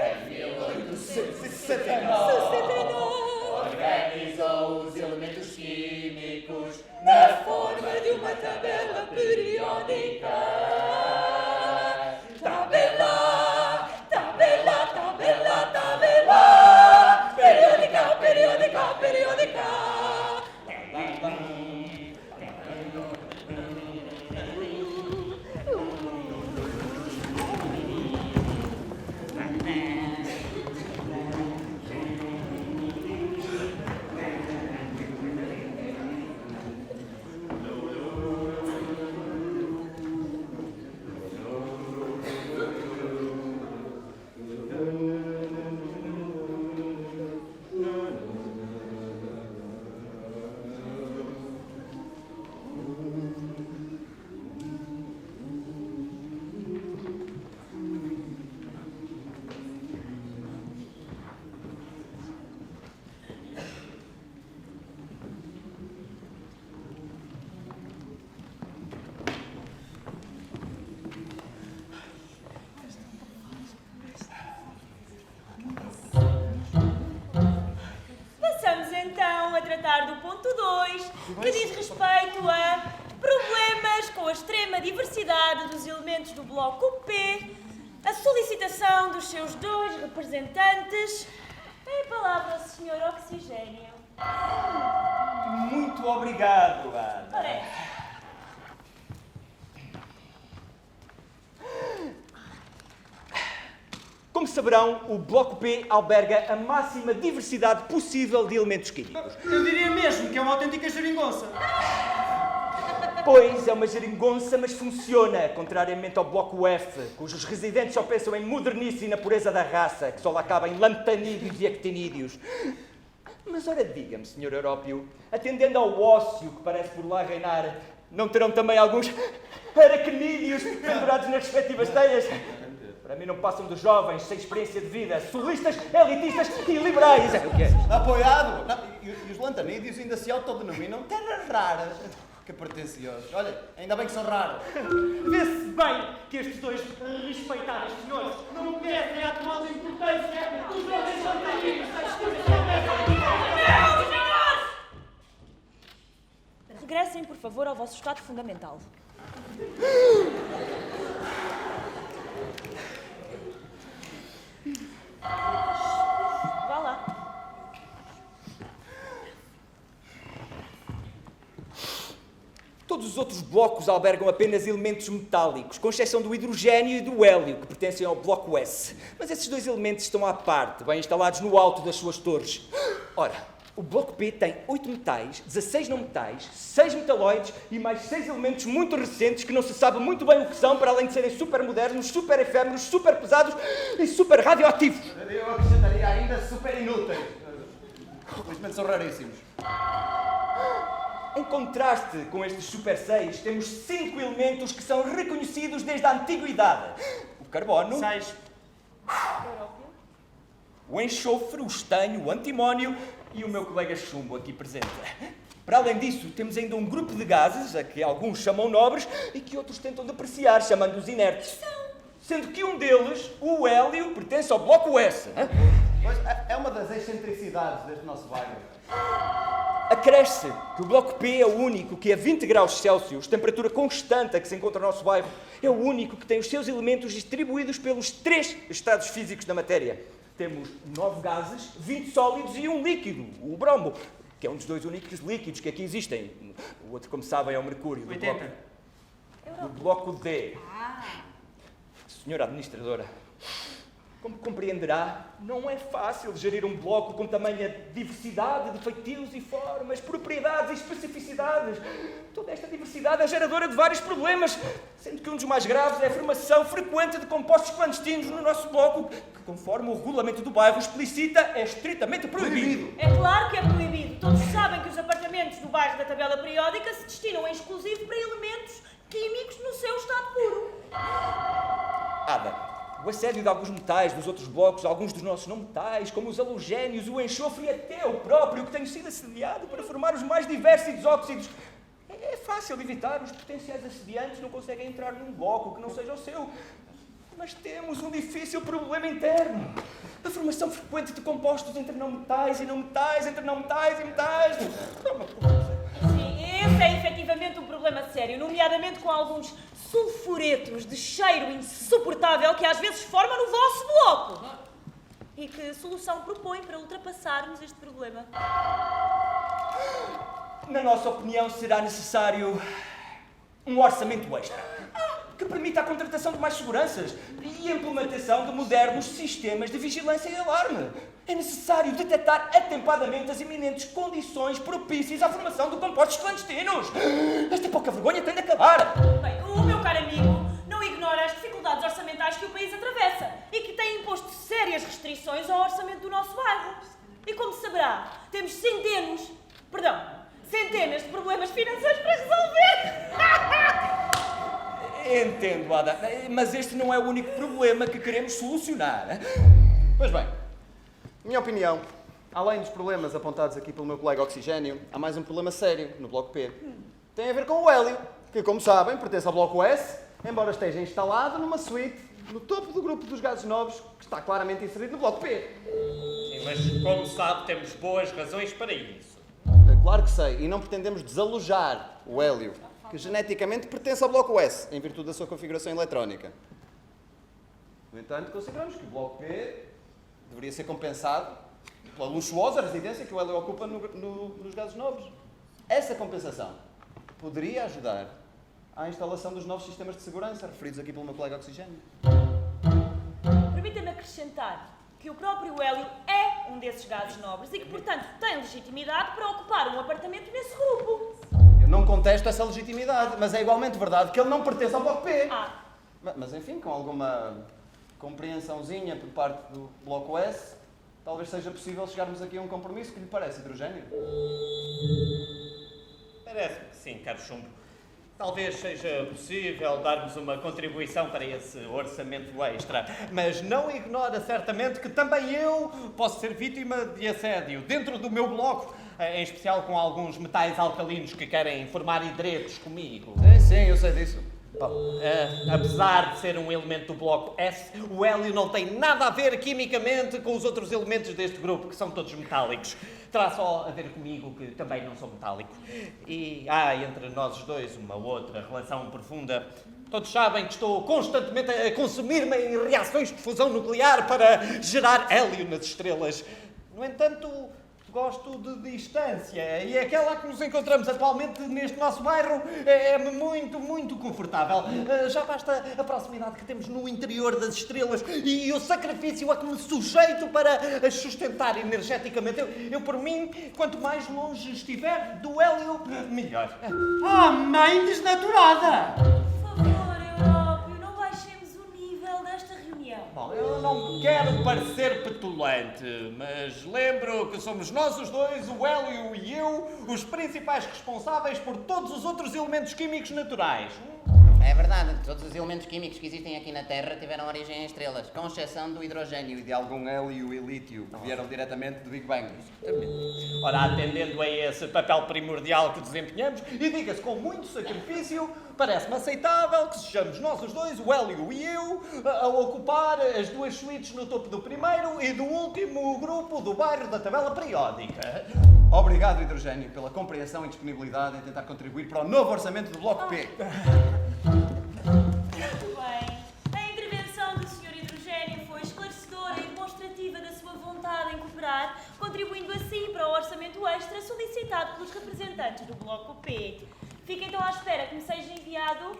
que diz respeito a problemas com a extrema diversidade dos elementos do Bloco P, a solicitação dos seus 2 representantes. Tem a palavra o Sr. Oxigênio. Muito obrigado, Ana. Ora é. Como saberão, o Bloco P alberga a máxima diversidade possível de elementos químicos. Eu diria mesmo que é uma autêntica geringonça. Pois é uma geringonça, mas funciona, contrariamente ao Bloco F, cujos residentes só pensam em modernice e na pureza da raça, que só lá acaba em lantanídeos e actinídeos. Mas ora, diga-me, Sr. Európio, atendendo ao ócio que parece por lá reinar, não terão também alguns aracnídeos pendurados nas respectivas teias? Para mim não passam de jovens, sem experiência de vida, solistas, elitistas e liberais. É o que é? Apoiado? Não, e os lantanídeos ainda se autodenominam terras raras. Que pretenciosos. Olha, ainda bem que são raros. Vê-se bem que estes 2 respeitáveis senhores não merecem a atual importância dos jovens lantanídeos. Regressem, por favor, ao vosso estado fundamental. Vá lá. Todos os outros blocos albergam apenas elementos metálicos, com exceção do hidrogênio e do hélio, que pertencem ao Bloco S. Mas esses 2 elementos estão à parte, bem instalados no alto das suas torres. Ora, o Bloco P tem 8 metais, 16 não metais, 6 metaloides e mais 6 elementos muito recentes que não se sabe muito bem o que são, para além de serem super modernos, super efêmeros, super pesados e super radioativos. Eu acrescentaria ainda super inúteis. Felizmente são raríssimos. Em contraste com estes Super 6, temos 5 elementos que são reconhecidos desde a antiguidade. O carbono, 6. o enxofre, o estanho, o antimónio e o meu colega chumbo aqui presente. Para além disso, temos ainda um grupo de gases, a que alguns chamam nobres e que outros tentam depreciar, chamando-os inertes. Sendo que um deles, o hélio, pertence ao Bloco S. Pois, é uma das excentricidades deste nosso bairro. Acresce que o Bloco P é o único que a 20 graus Celsius, temperatura constante a que se encontra o nosso bairro, é o único que tem os seus elementos distribuídos pelos 3 estados físicos da matéria. Temos 9 gases, 20 sólidos e um líquido, o bromo, que é um dos 2 únicos líquidos que aqui existem. O outro, como sabem, é o mercúrio. Do 80. do Bloco D. Senhora Administradora, como compreenderá, não é fácil gerir um bloco com tamanha diversidade de feitios e formas, propriedades e especificidades. Toda esta diversidade é geradora de vários problemas, sendo que um dos mais graves é a formação frequente de compostos clandestinos no nosso bloco, que, conforme o regulamento do bairro explicita, é estritamente proibido. É claro que é proibido. Todos sabem que os apartamentos do bairro da tabela periódica se destinam em exclusivo para elementos químicos no seu estado puro. Ada, o assédio de alguns metais dos outros blocos, alguns dos nossos não metais, como os halogénios, o enxofre e até o próprio, que tenho sido assediado para formar os mais diversos óxidos. É fácil de evitar, os potenciais assediantes não conseguem entrar num bloco que não seja o seu. Mas temos um difícil problema interno. A formação frequente de compostos entre não metais e não metais, entre não metais e metais. Sim, esse é efetivamente um problema sério, nomeadamente com alguns sulfuretos de cheiro insuportável que às vezes forma no vosso bloco. E que solução propõe para ultrapassarmos este problema? Na nossa opinião, será necessário um orçamento extra que permita a contratação de mais seguranças e a implementação de modernos sistemas de vigilância e alarme. É necessário detectar atempadamente as iminentes condições propícias à formação de compostos clandestinos. Esta pouca vergonha tem de acabar. Bem, o meu caro amigo não ignora as dificuldades orçamentais que o país atravessa e que tem imposto sérias restrições ao orçamento do nosso bairro. E como saberá, temos centenas de problemas financeiros para resolver. Entendo, Ada, mas este não é o único problema que queremos solucionar. Pois bem, minha opinião, além dos problemas apontados aqui pelo meu colega Oxigênio, há mais um problema sério no Bloco P. Tem a ver com o hélio, que, como sabem, pertence ao Bloco S, embora esteja instalado numa suíte no topo do grupo dos gases novos, que está claramente inserido no Bloco P. Sim, mas como sabe, temos boas razões para isso. Claro que sei, e não pretendemos desalojar o hélio, que geneticamente pertence ao bloco S, em virtude da sua configuração eletrónica. No entanto, consideramos que o bloco P deveria ser compensado pela luxuosa residência que o hélio ocupa nos gases nobres. Essa compensação poderia ajudar à instalação dos novos sistemas de segurança, referidos aqui pelo meu colega Oxigênio. Permita-me acrescentar que o próprio hélio é um desses gases nobres e que, portanto, tem legitimidade para ocupar um apartamento nesse grupo. Eu não contesto essa legitimidade, mas é igualmente verdade que ele não pertence ao bloco P. Mas enfim, com alguma compreensãozinha por parte do bloco S, talvez seja possível chegarmos aqui a um compromisso. Que lhe parece, Hidrogênio? Parece-me que sim, caro Chumbo. Talvez seja possível darmos uma contribuição para esse orçamento extra, mas não ignora certamente que também eu posso ser vítima de assédio dentro do meu bloco, em especial com alguns metais alcalinos que querem formar hidretos comigo. Sim, eu sei disso. Apesar de ser um elemento do bloco S, o hélio não tem nada a ver quimicamente com os outros elementos deste grupo, que são todos metálicos. Terá só a ver comigo, que também não sou metálico. E há entre nós os dois uma outra relação profunda. Todos sabem que estou constantemente a consumir-me em reações de fusão nuclear para gerar hélio nas estrelas. No entanto, gosto de distância e aquela que nos encontramos atualmente neste nosso bairro é-me muito, muito confortável. Já basta a proximidade que temos no interior das estrelas e o sacrifício a que me sujeito para as sustentar energeticamente. Eu, por mim, quanto mais longe estiver do hélio, melhor. Ah, mãe desnaturada! Por favor, Európio, não baixemos o nível desta reunião. Bom, eu não quero parecer petulante, mas lembro que somos nós os dois, o hélio e eu, os principais responsáveis por todos os outros elementos químicos naturais. É verdade, todos os elementos químicos que existem aqui na Terra tiveram origem em estrelas, com exceção do hidrogênio E de algum hélio e lítio que vieram diretamente do Big Bang. Ora, atendendo a esse papel primordial que desempenhamos, e diga-se com muito sacrifício, parece-me aceitável que sejamos nós os dois, o hélio e eu, a ocupar as duas suítes no topo do primeiro e do último grupo do bairro da tabela periódica. Obrigado, Hidrogênio, pela compreensão e disponibilidade em tentar contribuir para o novo orçamento do bloco P. Muito bem. A intervenção do Sr. Hidrogênio foi esclarecedora e demonstrativa da sua vontade em cooperar, contribuindo assim para o orçamento extra solicitado pelos representantes do bloco P. Fica então à espera que me seja enviado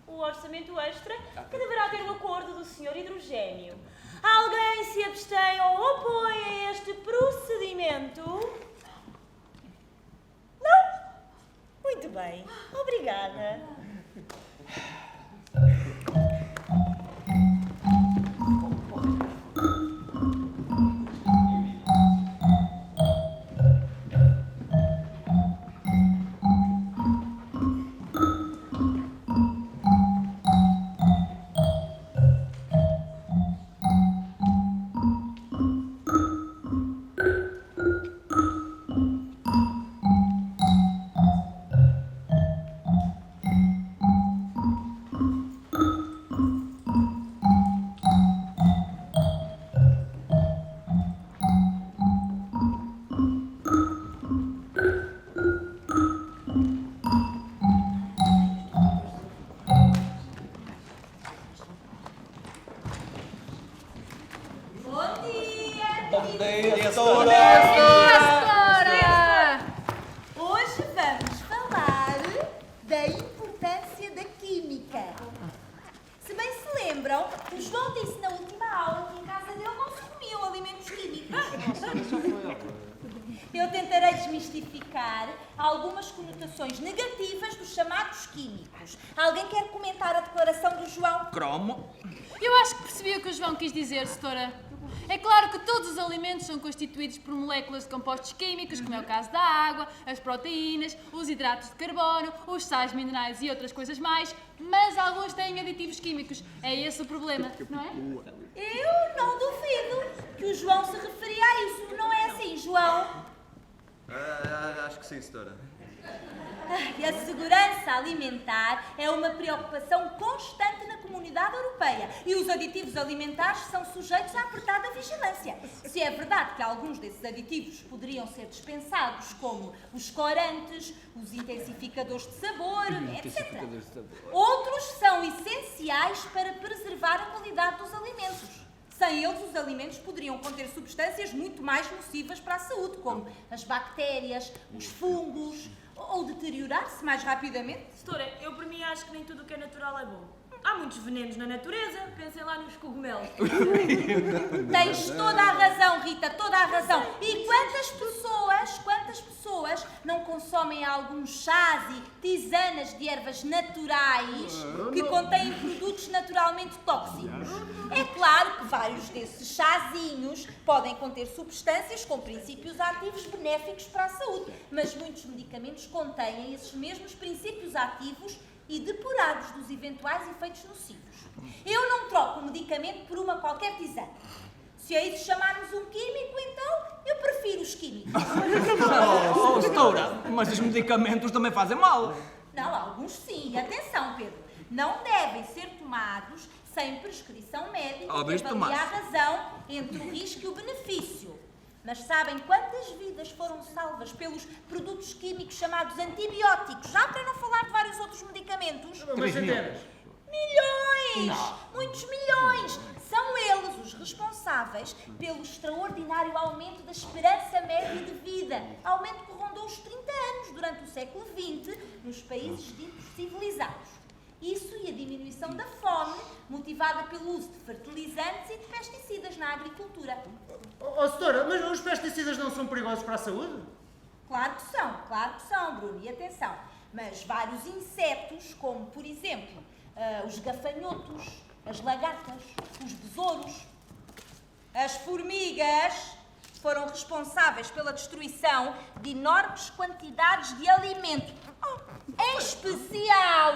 o orçamento extra, que deverá ter o acordo do Sr. Hidrogênio. Alguém se abstém ou opõe a este procedimento? Não? Muito bem. Obrigada. Hoje vamos falar da importância da química. Se bem se lembram, o João disse na última aula que em casa dele não se comiam alimentos químicos. Eu tentarei desmistificar algumas conotações negativas dos chamados químicos. Alguém quer comentar a declaração do João? Cromo. Eu acho que percebi o que o João quis dizer, setora. É claro que todos os alimentos são constituídos por moléculas de compostos químicos, como é o caso da água, as proteínas, os hidratos de carbono, os sais minerais e outras coisas mais, mas alguns têm aditivos químicos. É esse o problema, não é? Eu não duvido que o João se referia a isso. Não é assim, João? Acho que sim, senhora. E a segurança alimentar é uma preocupação constante na comunidade europeia e os aditivos alimentares são sujeitos a apertada vigilância. Se é verdade que alguns desses aditivos poderiam ser dispensados, como os corantes, os intensificadores de sabor, etc. Outros são essenciais para preservar a qualidade dos alimentos. Sem eles, os alimentos poderiam conter substâncias muito mais nocivas para a saúde, como as bactérias, os fungos, ou deteriorar-se mais rapidamente. Setora, eu por mim acho que nem tudo o que é natural é bom. Há muitos venenos na natureza, pensem lá nos cogumelos. Tens toda a razão, Rita, toda a razão. E quantas pessoas não consomem alguns chás e tisanas de ervas naturais que contêm produtos naturalmente tóxicos? É claro que vários desses chazinhos podem conter substâncias com princípios ativos benéficos para a saúde, mas muitos medicamentos contêm esses mesmos princípios ativos e depurados dos eventuais efeitos nocivos. Eu não troco um medicamento por uma qualquer tisana. Se a isso chamarmos um químico, então eu prefiro os químicos. Setora, mas os medicamentos também fazem mal. Não, alguns sim. E atenção, Pedro, não devem ser tomados sem prescrição médica e avaliar a razão entre o risco e o benefício. Mas sabem quantas vidas foram salvas pelos produtos químicos chamados antibióticos? Já para não falar de vários outros medicamentos. Mas centenas. Milhões! Muitos milhões! São eles os responsáveis pelo extraordinário aumento da esperança média de vida. Aumento que rondou os 30 anos durante o século XX nos países ditos civilizados. Isso e a diminuição da fome, motivada pelo uso de fertilizantes e de pesticidas na agricultura. Setora, mas os pesticidas não são perigosos para a saúde? Claro que são, Bruno, e atenção. Mas vários insetos, como por exemplo os gafanhotos, as lagartas, os besouros, as formigas, foram responsáveis pela destruição de enormes quantidades de alimento. Em especial,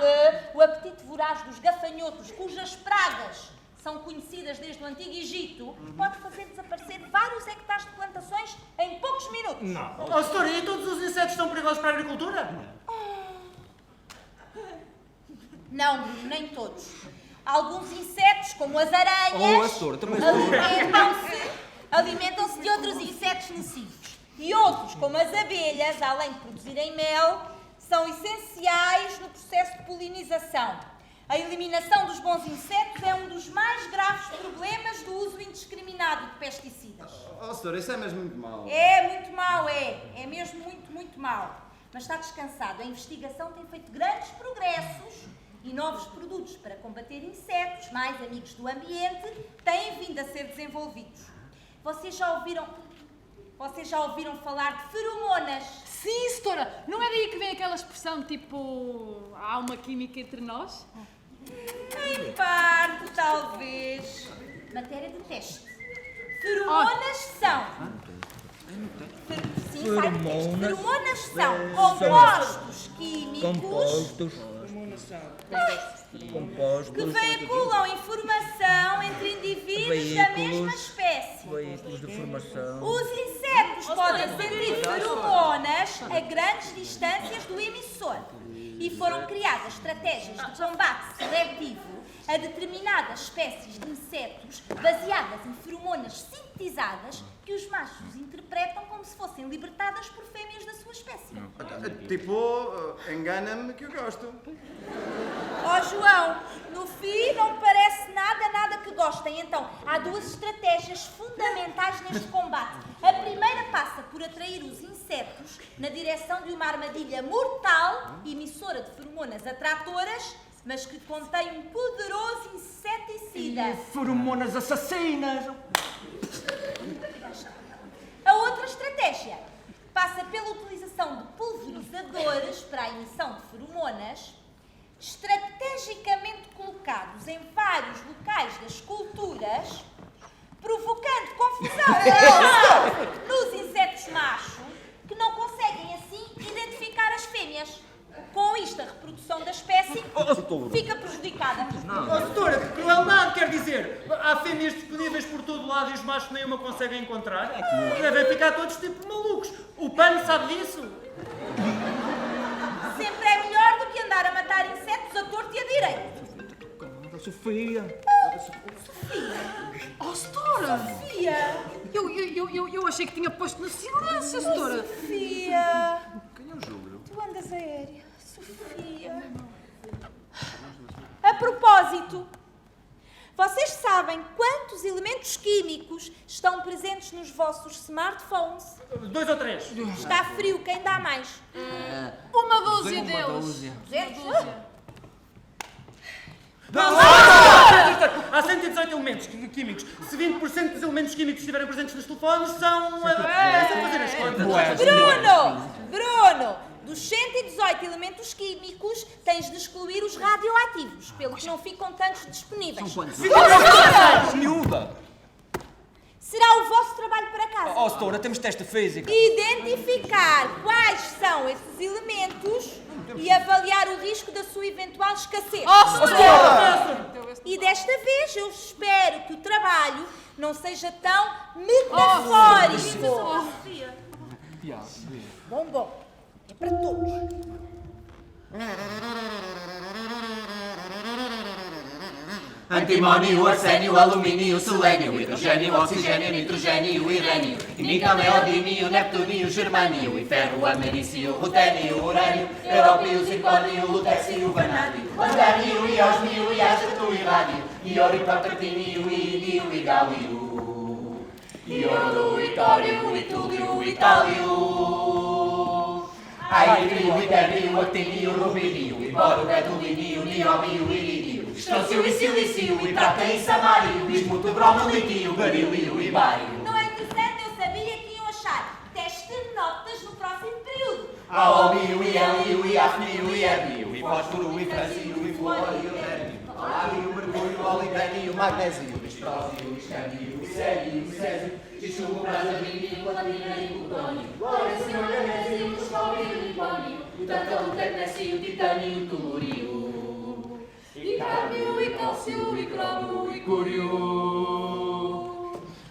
o apetite voraz dos gafanhotos, cujas pragas são conhecidas desde o Antigo Egito, pode fazer desaparecer vários hectares de plantações em poucos minutos. Não. Setora, e todos os insetos são perigosos para a agricultura? Não, Bruno, nem todos. Alguns insetos, como as aranhas, alimentam-se de outros insetos nocivos. E outros, como as abelhas, além de produzirem mel, são essenciais no processo de polinização. A eliminação dos bons insetos é um dos mais graves problemas do uso indiscriminado de pesticidas. Setora, isso é mesmo muito mau. É muito mau, é. É mesmo muito, muito mau. Mas está descansado. A investigação tem feito grandes progressos e novos produtos para combater insetos, mais amigos do ambiente, têm vindo a ser desenvolvidos. Vocês já ouviram falar de feromonas? Sim, setora. Não é daí que vem aquela expressão tipo há uma química entre nós? Em parte, talvez. Matéria de teste. Feromonas são... Feromonas são compostos químicos que veiculam informação entre indivíduos da mesma espécie. Veículos de formação. Os insetos podem sentir feromonas a grandes distâncias do emissor e foram criadas estratégias de combate seletivo a determinadas espécies de insetos baseadas em feromonas sintetizadas que os machos interpretam como se fossem libertadas por fêmeas da sua espécie. Tipo, engana-me que eu gosto. João, no fim não parece nada que gostem. Então, há duas estratégias fundamentais neste combate. A primeira passa por atrair os insetos na direção de uma armadilha mortal, emissora de feromonas atratoras, mas que contém um poderoso inseticida. Feromonas assassinas! A outra estratégia passa pela utilização de pulverizadores para a emissão de feromonas, estrategicamente colocados em vários locais das culturas, provocando confusão nos insetos macho, que não conseguem assim identificar as fêmeas. Com isto, a reprodução da espécie fica prejudicada. Setora, que crueldade quer dizer? Há fêmeas disponíveis por todo lado e os machos nenhuma conseguem encontrar? Devem ficar todos tipo malucos. O PAN sabe disso? matar insetos a torto e a direito. Sofia. Oh, setora! Sofia! Eu achei que tinha posto na silêncio, setora. Sofia! Tu andas aérea. Sofia! A propósito, vocês sabem quantos elementos químicos estão presentes nos vossos smartphones? 2 ou 3. Está frio, quem dá mais? Uma dúzia deles. 200? Há 118 elementos químicos. Se 20% dos elementos químicos estiverem presentes nos telefones, são... É só fazer as contas. Bruno! Dos 118 elementos químicos, tens de excluir os radioativos, pelo que não ficam tantos disponíveis. Miúda. Será o vosso trabalho para casa. Oh, setora, temos teste física. Identificar quais são esses elementos e avaliar o risco da sua eventual escassez. E desta vez eu espero que o trabalho não seja tão metafórico. Bom. É para todos. Antimónio, arsénio, alumínio, selênio, hidrogênio, oxigênio, nitrogênio, urânio, níquel, neodímio, neptúnio, germânio, e ferro, americio, rutênio, urânio, europeu, zircônio, lutécio, vanádio, vandânio, iosmio, iáceto e rádio, iório, protratinio, índio e gálio, iodo, itório, itúlio, itálio. Aitrio, itérrio, actinio, rubídio, iboro, gadolinio, nióbio, irídio, estrôncio e silício, e prata e samário, bismuto, bromo, lítio, berílio e bário. Não é interessante, eu sabia que iam achar. Teste de notas no próximo período. Aómio, e hélio, e afnio, e érbio, e fósforo, e francio, e flúor, e urânio, paládio, mercúrio, molibdênio, magnésio, estrósio, escândio, e célio, e césio, e chumbo, prasadinho, platina e plutônio, lórecio, magnésio, moscóvio e lipônio, tântalo, tecnécio, titânio, telúrio, e cádmio, e cálcio, e cromo, e cúrio.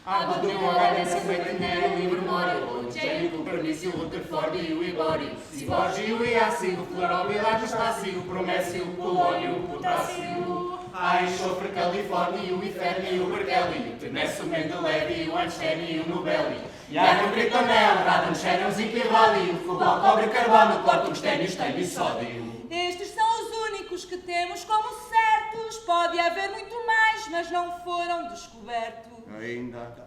Água do Moradência, Feitineiro, e Vermório, Longênio, Pernício, Rutherfordio, e Bório, Cibórgio, e Ácido, Fluoróbio, Anastácio, Promécio, Polónio, Potássio, enxofre, Califórnio, e Férmio, Bergélio, Tenécio, Mendelévio, Einsteinio, Nobelio, Iarno, Britonel, Radon, Xénion, Zinc e Rólio, Flúor, Cobre, Carbono, Cloro, Tungstênio, Estênio e Sódio. Estes são os únicos que temos como certos. Pode haver muito mais, mas não foram descobertos. Ainda.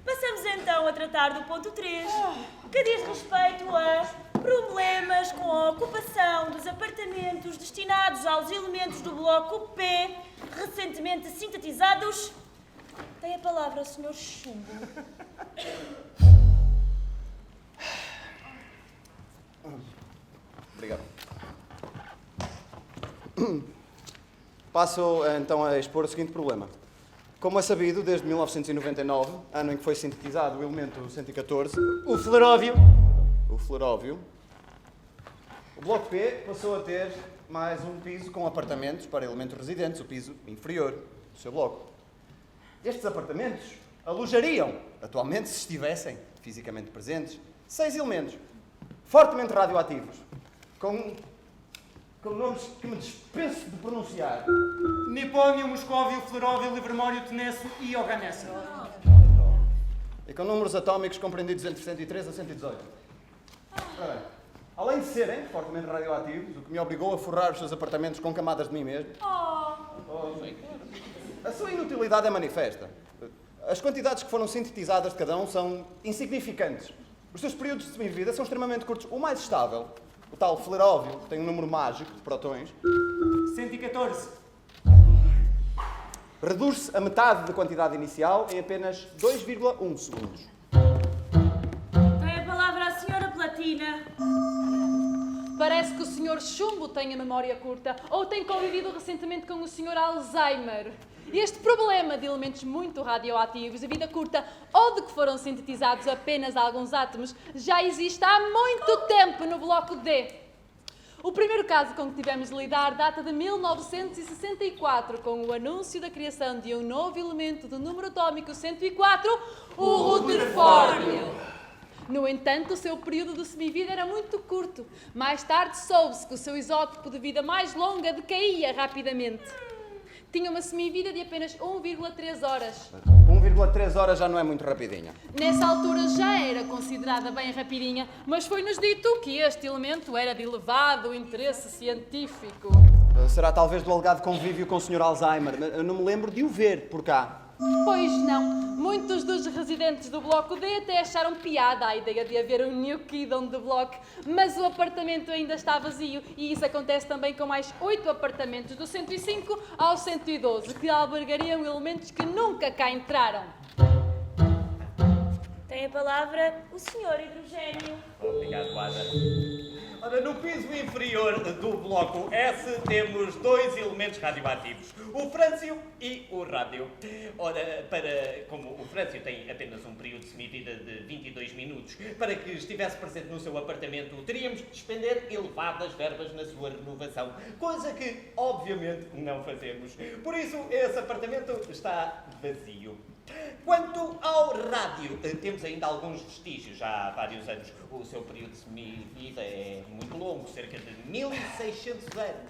Passamos então a tratar do ponto 3, que diz respeito a problemas com a ocupação dos apartamentos destinados aos elementos do bloco P, recentemente sintetizados. Tem a palavra o Sr. Chumbo. Obrigado. Passo então a expor o seguinte problema. Como é sabido, desde 1999, ano em que foi sintetizado o elemento 114, O fleróvio. o bloco P passou a ter mais um piso com apartamentos para elementos residentes, o piso inferior do seu bloco. Estes apartamentos alojariam, atualmente, se estivessem fisicamente presentes, 6 elementos fortemente radioativos, com nomes que me dispenso de pronunciar. Nipónio, Moscóvio, Fleróvio, Livermório, Tenécio e Oganessa. E com números atómicos compreendidos entre 103 a 118. Ora bem, além de serem fortemente radioativos, o que me obrigou a forrar os seus apartamentos com camadas de mim mesmo, a sua inutilidade é manifesta. As quantidades que foram sintetizadas de cada um são insignificantes. Os seus períodos de semivida são extremamente curtos. O mais estável, o tal fleróvio, que tem um número mágico de prótons, 114. reduz-se a metade da quantidade inicial em apenas 2,1 segundos. Tem a palavra a Sra. Platina. Parece que o Sr. Chumbo tem a memória curta ou tem convivido recentemente com o Sr. Alzheimer. Este problema de elementos muito radioativos, de vida curta ou de que foram sintetizados apenas alguns átomos, já existe há muito tempo no bloco D. O primeiro caso com que tivemos de lidar data de 1964, com o anúncio da criação de um novo elemento do número atômico 104, o Rutherfordio. No entanto, o seu período de semivida era muito curto. Mais tarde soube-se que o seu isótopo de vida mais longa decaía rapidamente. Tinha uma semivida de apenas 1,3 horas. 1,3 horas já não é muito rapidinha. Nessa altura já era considerada bem rapidinha, mas foi-nos dito que este elemento era de elevado interesse científico. Será talvez do alegado convívio com o Sr. Alzheimer. Eu não me lembro de o ver por cá. Pois não. Muitos dos residentes do Bloco D até acharam piada a ideia de haver um New Kid on the Block, mas o apartamento ainda está vazio e isso acontece também com mais 8 apartamentos do 105 ao 112, que albergariam elementos que nunca cá entraram. Tem a palavra o Sr. Hidrogênio. Obrigado, Ada. Ora, no piso inferior do bloco S temos 2 elementos radioativos, o frâncio e o rádio. Ora, como o frâncio tem apenas um período de semivida de 22 minutos, para que estivesse presente no seu apartamento, teríamos de despender elevadas verbas na sua renovação, coisa que, obviamente, não fazemos. Por isso, esse apartamento está vazio. Quanto ao rádio, temos ainda alguns vestígios já há vários anos. O seu período de semivida é muito longo, cerca de 1600 anos.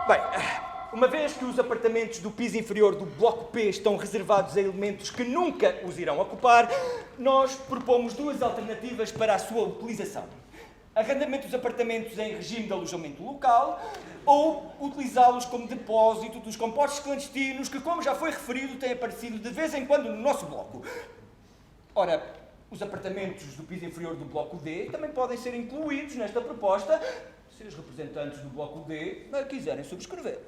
Bem, uma vez que os apartamentos do piso inferior do Bloco P estão reservados a elementos que nunca os irão ocupar, nós propomos 2 alternativas para a sua utilização. Arrendamento dos apartamentos em regime de alojamento local ou utilizá-los como depósito dos compostos clandestinos que, como já foi referido, têm aparecido de vez em quando no nosso bloco. Ora, os apartamentos do piso inferior do Bloco D também podem ser incluídos nesta proposta se os representantes do Bloco D a quiserem subscrever.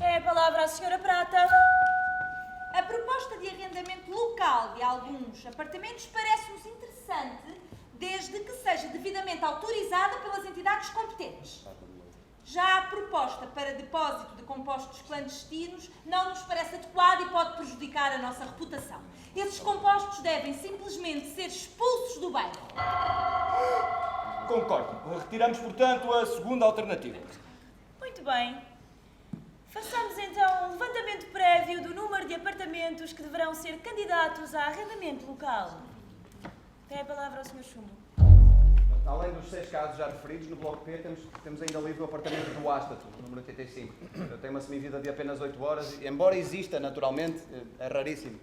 É a palavra à Sra. Prata. A proposta de arrendamento local de alguns apartamentos parece-nos interessante, desde que seja devidamente autorizada pelas entidades competentes. Já a proposta para depósito de compostos clandestinos não nos parece adequada e pode prejudicar a nossa reputação. Esses compostos devem simplesmente ser expulsos do bairro. Concordo. Retiramos, portanto, a segunda alternativa. Muito bem. Façamos então um levantamento prévio do número de apartamentos que deverão ser candidatos a arrendamento local. Tem a palavra ao Sr. Chumbo. Além dos 6 casos já referidos, no Bloco P temos ainda livre o apartamento do Ástato, número 85. Eu tenho uma semivida de apenas 8 horas e, embora exista naturalmente, é raríssimo.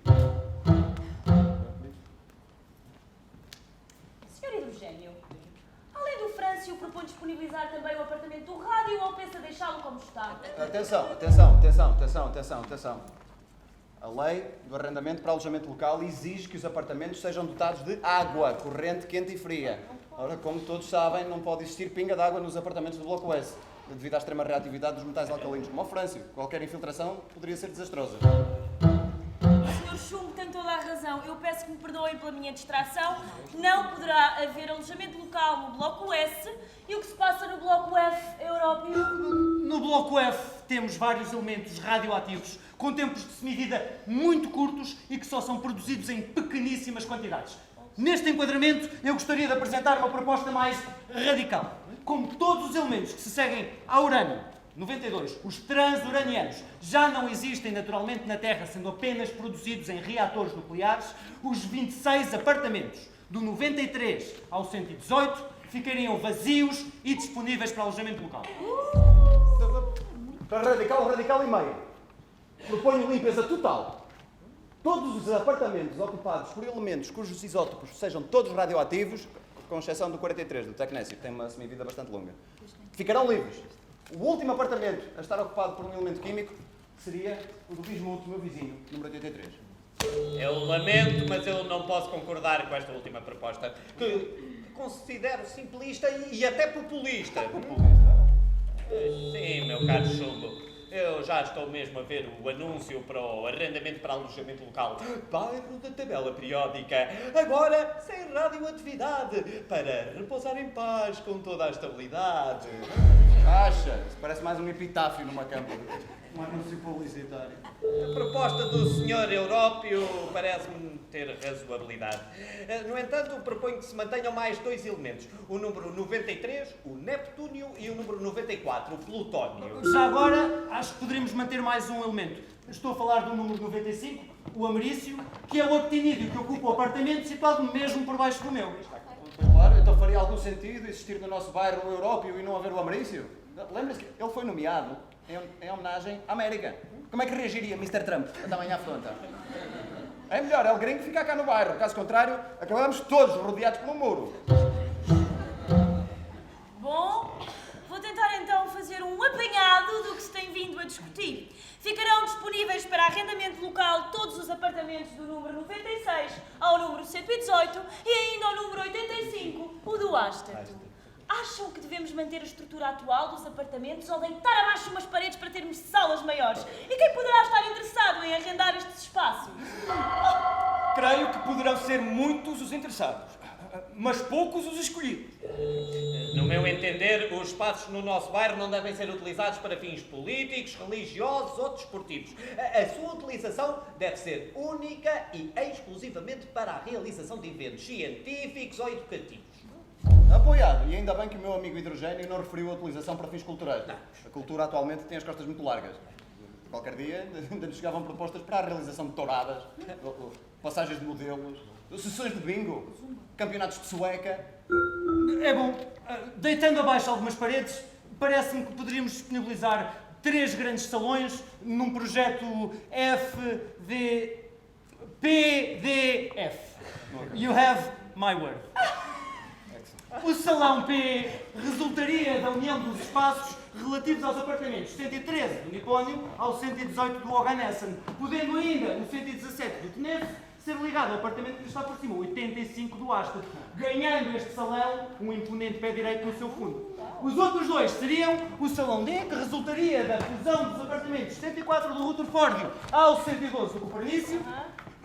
Sr. Hidrogênio, além do Frâncio, propõe disponibilizar também o apartamento do rádio ou pensa deixá-lo como está? Atenção. A lei do arrendamento para alojamento local exige que os apartamentos sejam dotados de água corrente, quente e fria. Ora, como todos sabem, não pode existir pinga de água nos apartamentos do Bloco S, devido à extrema reatividade dos metais alcalinos, como o frâncio. Qualquer infiltração poderia ser desastrosa. O Sr. Chumbo tem toda a razão. Eu peço que me perdoem pela minha distração. Não poderá haver alojamento local no Bloco S. E o que se passa no Bloco F, Europa? No Bloco F temos vários elementos radioativos com tempos de semivida muito curtos e que só são produzidos em pequeníssimas quantidades. Neste enquadramento, eu gostaria de apresentar uma proposta mais radical. Como todos os elementos que se seguem ao urânio, 92, os transuranianos, já não existem naturalmente na Terra, sendo apenas produzidos em reatores nucleares, os 26 apartamentos do 93 ao 118 ficariam vazios e disponíveis para alojamento local. Radical e meio. Proponho limpeza total. Todos os apartamentos ocupados por elementos cujos isótopos sejam todos radioativos, com exceção do 43, do Tecnésio, que tem uma semivida bastante longa, ficarão livres. O último apartamento a estar ocupado por um elemento químico seria o do Bismuto, meu vizinho, número 83. Eu lamento, mas eu não posso concordar com esta última proposta, que considero simplista e até populista. Sim, meu caro Chumbo. Eu já estou mesmo a ver o anúncio para o arrendamento para alojamento local. Bairro da tabela periódica. Agora sem radioatividade. Para repousar em paz com toda a estabilidade. Acha? Isso parece mais um epitáfio numa campa. Um anúncio publicitário. A proposta do Sr. Európio parece-me ter razoabilidade. No entanto, proponho que se mantenham mais dois elementos. O número 93, o Neptúnio, e o número 94, o Plutónio. Já agora, acho que poderíamos manter mais um elemento. Estou a falar do número 95, o Amerício, que é o actinídeo que ocupa o apartamento situado mesmo por baixo do meu. Claro, então faria algum sentido existir no nosso bairro o Európio e não haver o Amerício? Lembra-se que ele foi nomeado em homenagem à América. Como é que reagiria Mr. Trump a tamanha afronta? É melhor, é o gringo ficar cá no bairro. Caso contrário, acabamos todos rodeados pelo muro. Bom, vou tentar então fazer um apanhado do que se tem vindo a discutir. Ficarão disponíveis para arrendamento local todos os apartamentos do número 96 ao número 118 e ainda ao número 85, o do Ástato. Acham que devemos manter a estrutura atual dos apartamentos ou deitar abaixo umas paredes para termos salas maiores? E quem poderá estar interessado em arrendar estes espaços? Creio que poderão ser muitos os interessados, mas poucos os escolhidos. No meu entender, os espaços no nosso bairro não devem ser utilizados para fins políticos, religiosos ou desportivos. A sua utilização deve ser única e exclusivamente para a realização de eventos científicos ou educativos. Apoiado. E ainda bem que o meu amigo Hidrogênio não referiu a utilização para fins culturais. A cultura atualmente tem as costas muito largas. Qualquer dia ainda nos chegavam propostas para a realização de touradas, passagens de modelos, sessões de bingo, campeonatos de sueca. É bom, deitando abaixo algumas paredes, parece-me que poderíamos disponibilizar 3 grandes salões num projeto PDF. You have my word. O Salão P resultaria da união dos espaços relativos aos apartamentos 113 do Nipónio ao 118 do Oganesson, podendo ainda o 117 do Tenerife ser ligado ao apartamento que está por cima, o 85 do Ástato, ganhando este salão um imponente pé direito no seu fundo. Os outros dois seriam o Salão D, que resultaria da fusão dos apartamentos 104 do Rutherfordio ao 112 do Copernício,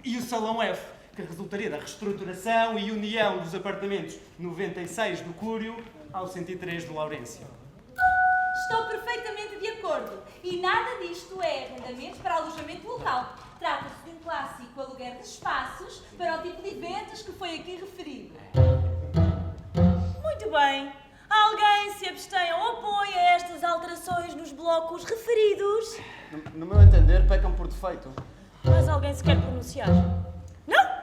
e o Salão F, que resultaria da reestruturação e união dos apartamentos 96 do Cúrio ao 103 do Laurêncio. Estou perfeitamente de acordo. E nada disto é arrendamento para alojamento local. Trata-se de um clássico aluguer de espaços para o tipo de eventos que foi aqui referido. Muito bem. Alguém se abstém ou opõe a estas alterações nos blocos referidos? No meu entender, pecam por defeito. Mas alguém se quer pronunciar? Não?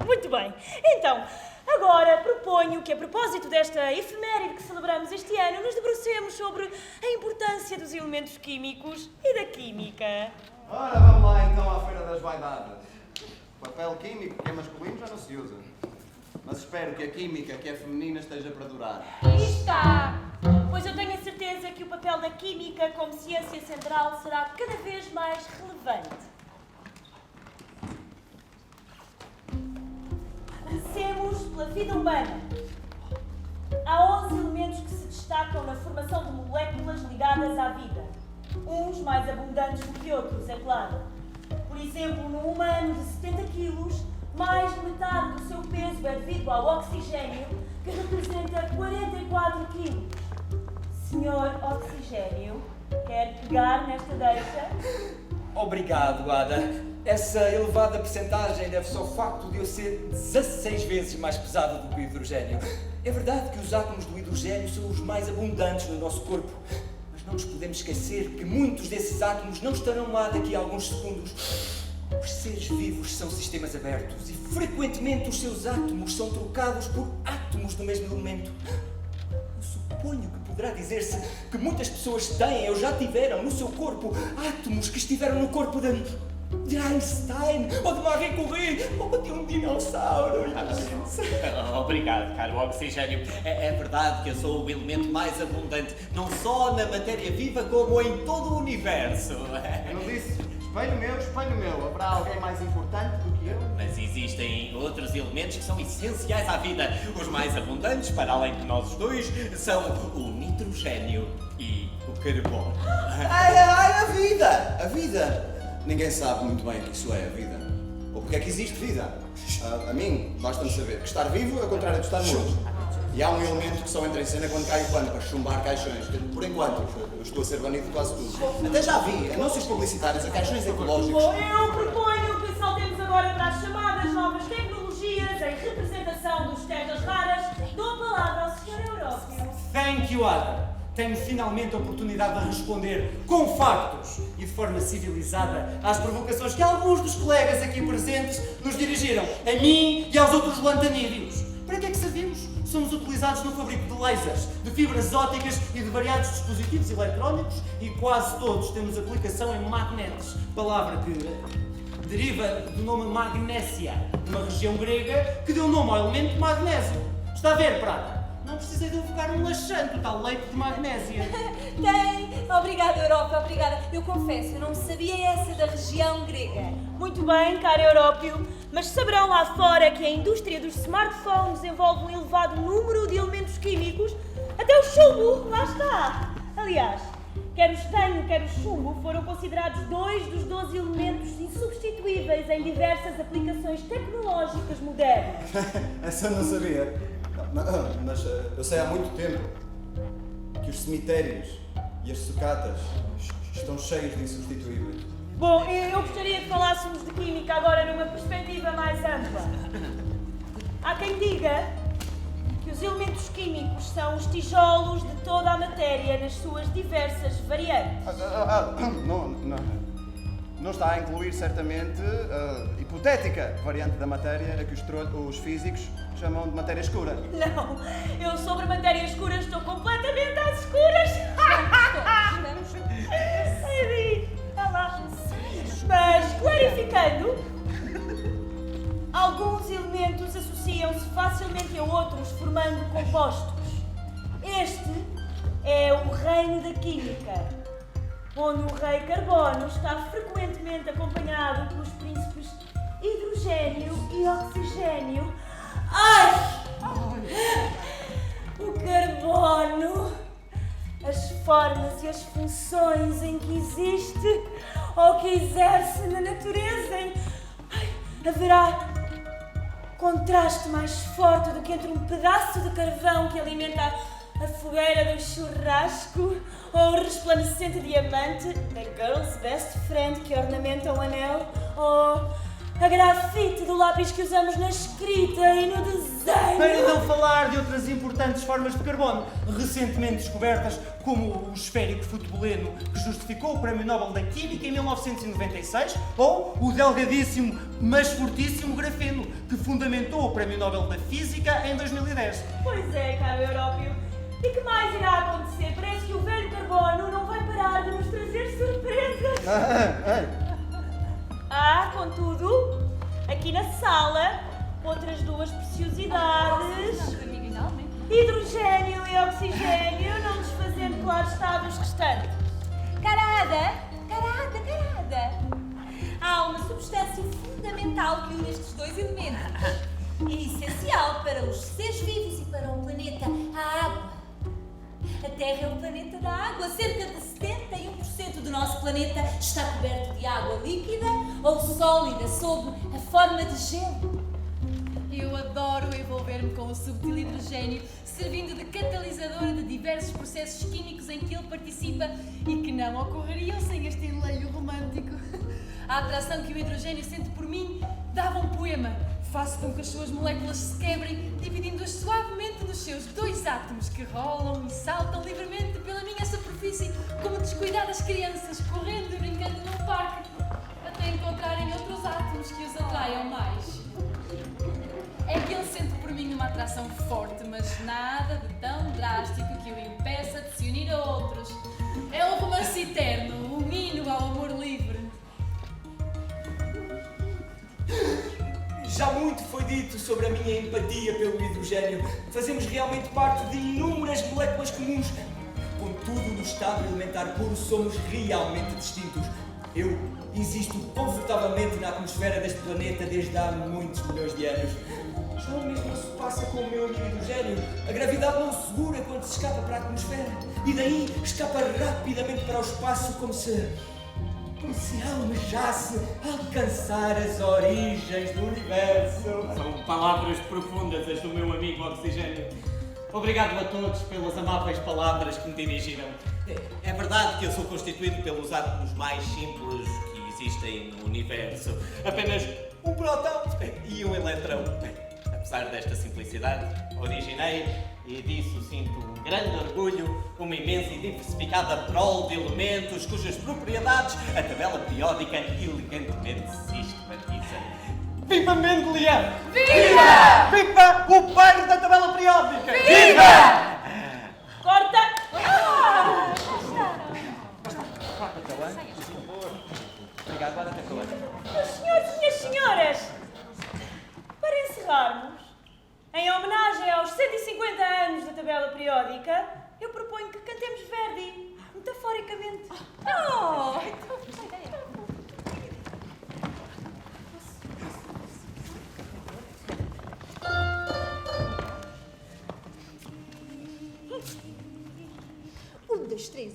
Muito bem. Então, agora proponho que, a propósito desta efeméride que celebramos este ano, nos debrucemos sobre a importância dos elementos químicos e da química. Ora, vamos lá então à Feira das Vaidades. O papel químico, que é masculino, já não se usa. Mas espero que a química, que é feminina, esteja para durar. Aí está! Pois eu tenho a certeza que o papel da química como ciência central será cada vez mais relevante. Comecemos pela vida humana. Há 11 elementos que se destacam na formação de moléculas ligadas à vida. Uns mais abundantes do que outros, é claro. Por exemplo, num humano de 70 quilos, mais de metade do seu peso é devido ao oxigênio, que representa 44 quilos. Senhor Oxigênio, quer pegar nesta deixa? Obrigado, Ada. Essa elevada percentagem deve-se ao facto de eu ser 16 vezes mais pesado do que o hidrogênio. É verdade que os átomos do hidrogênio são os mais abundantes no nosso corpo, mas não nos podemos esquecer que muitos desses átomos não estarão lá daqui a alguns segundos. Os seres vivos são sistemas abertos e frequentemente os seus átomos são trocados por átomos do mesmo elemento. Eu suponho que poderá dizer-se que muitas pessoas têm ou já tiveram no seu corpo átomos que estiveram no corpo de Einstein, ou de Marie Curie, ou de um dinossauro. Obrigado, caro oxigênio. É verdade que eu sou o elemento mais abundante, não só na matéria viva, como em todo o universo. Eu não disse espelho meu. Haverá alguém mais importante do que eu? Mas existem outros elementos que são essenciais à vida. Os mais abundantes, para além de nós dois, são o nitrogênio e o carbono. Ai, a vida! Ninguém sabe muito bem o que isso é a vida. Ou porque é que existe vida. A mim, basta-me saber que estar vivo é o contrário de estar morto. E há um elemento que só entra em cena quando cai o pano para chumbar caixões. Por enquanto, eu estou a ser banido de quase tudo. Até já vi anúncios publicitários a caixões ecológicos. Bom, eu proponho que saltemos agora para as chamadas novas tecnologias em representação dos terras raras. Dou a palavra ao Sr. Európio. Thank you, Ada. Tenho finalmente a oportunidade de responder com factos e de forma civilizada às provocações que alguns dos colegas aqui presentes nos dirigiram, a mim e aos outros lantanídeos. Para que é que servimos? Somos utilizados no fabrico de lasers, de fibras ópticas e de variados dispositivos eletrónicos e quase todos temos aplicação em magnetos, palavra que deriva do nome magnésia, uma região grega que deu nome ao elemento magnésio. Está a ver, Prata? Não precisei de invocar um laxante, o tal leite de magnésia. Tem! Obrigada, Europa, obrigada. Eu confesso, eu não sabia essa da região grega. Muito bem, caro Európio, mas saberão lá fora que a indústria dos smartphones envolve um elevado número de elementos químicos. Até o chumbo, lá está. Aliás, quer o estanho, quer o chumbo foram considerados 2 dos 12 elementos insubstituíveis em diversas aplicações tecnológicas modernas. Essa eu não sabia. Mas eu sei há muito tempo que os cemitérios e as sucatas estão cheios de insubstituíveis. Bom, eu gostaria que falássemos de química agora numa perspectiva mais ampla. Há quem diga que os elementos químicos são os tijolos de toda a matéria nas suas diversas variantes. Não está a incluir certamente a hipotética variante da matéria a que os físicos chamam de matéria escura. Não, eu sobre matéria escura estou completamente às escuras. Mas, clarificando, alguns elementos associam-se facilmente a outros, formando compostos. Este é o reino da química, onde o rei carbono está frequentemente acompanhado pelos príncipes hidrogênio e oxigênio. Ai! O carbono, as formas e as funções em que existe ou que exerce na natureza. Haverá contraste mais forte do que entre um pedaço de carvão que alimenta a fogueira do churrasco ou o resplandecente diamante, the girl's best friend que ornamenta o anel, ou a grafite do lápis que usamos na escrita e no desenho. Para não falar de outras importantes formas de carbono recentemente descobertas, como o esférico futeboleno que justificou o Prémio Nobel da Química em 1996, ou o delgadíssimo, mas fortíssimo grafeno que fundamentou o Prémio Nobel da Física em 2010. Pois é, caro Európio. E que mais irá acontecer? Parece que o velho carbono não vai parar de nos trazer surpresas. Há, contudo, aqui na sala, outras 2 preciosidades. Hidrogênio e oxigênio, não desfazendo, claro está, dos restantes. Carada! Há uma substância fundamental que une estes 2 elementos. E essencial para os seres vivos e para o planeta, a água. A Terra é o planeta da água. Cerca de 71% do nosso planeta está coberto de água líquida ou sólida, sob a forma de gelo. Eu adoro envolver-me com o subtil hidrogênio, servindo de catalisador de diversos processos químicos em que ele participa e que não ocorreriam sem este enleio romântico. A atração que o hidrogênio sente por mim dava um poema. Faço com que as suas moléculas se quebrem, dividindo-as suavemente nos seus 2 átomos que rolam e saltam livremente pela minha superfície, como descuidadas crianças correndo e brincando num parque, até encontrarem outros átomos que os atraiam mais. É que ele sente por mim uma atração forte, mas nada de tão drástico que o impeça de se unir a outros. É um romance eterno, um hino ao amor livre. Já muito foi dito sobre a minha empatia pelo hidrogênio. Fazemos realmente parte de inúmeras moléculas comuns. Contudo, no estado elementar puro somos realmente distintos. Eu existo confortavelmente na atmosfera deste planeta desde há muitos milhões de anos. Mas o mesmo se passa com o meu amigo hidrogênio. A gravidade não segura quando se escapa para a atmosfera. E daí escapa rapidamente para o espaço como se almejasse alcançar as origens do universo. São palavras profundas as do meu amigo oxigênio. Obrigado a todos pelas amáveis palavras que me dirigiram. É verdade que eu sou constituído pelos átomos mais simples que existem no universo. Apenas um próton e um eletrão. Apesar desta simplicidade, originei e disso sinto um grande orgulho, uma imensa e diversificada prole de elementos cujas propriedades a tabela periódica elegantemente sistematiza. Viva Mendeleev! Viva! Viva o pai da tabela periódica! Viva! Corta! Obrigado, Ada, até agora. Meus senhores e minhas senhoras, para encerrarmos, em homenagem aos 150 anos da tabela periódica, eu proponho que cantemos Verdi, metaforicamente. Oh! Um, dois, três,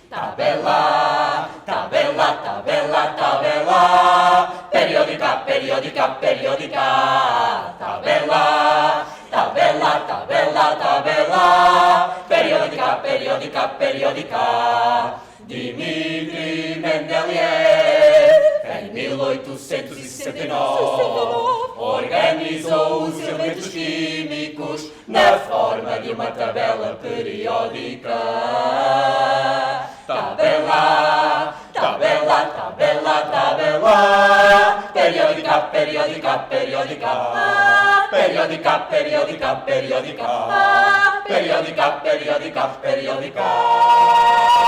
Tabela, tabela, tabela, tabela, periódica, periódica, periódica. Tabela, tabela, tabela, tabela, periódica, periódica, periódica. Dmitri Mendeleev, em 1869, organizou os elementos químicos na forma de uma tabela periódica. Tabela, tabela, tabela, tabela, periódica, periódica, periódica. Periódica, periódica, periódica. Periódica, periódica, periódica.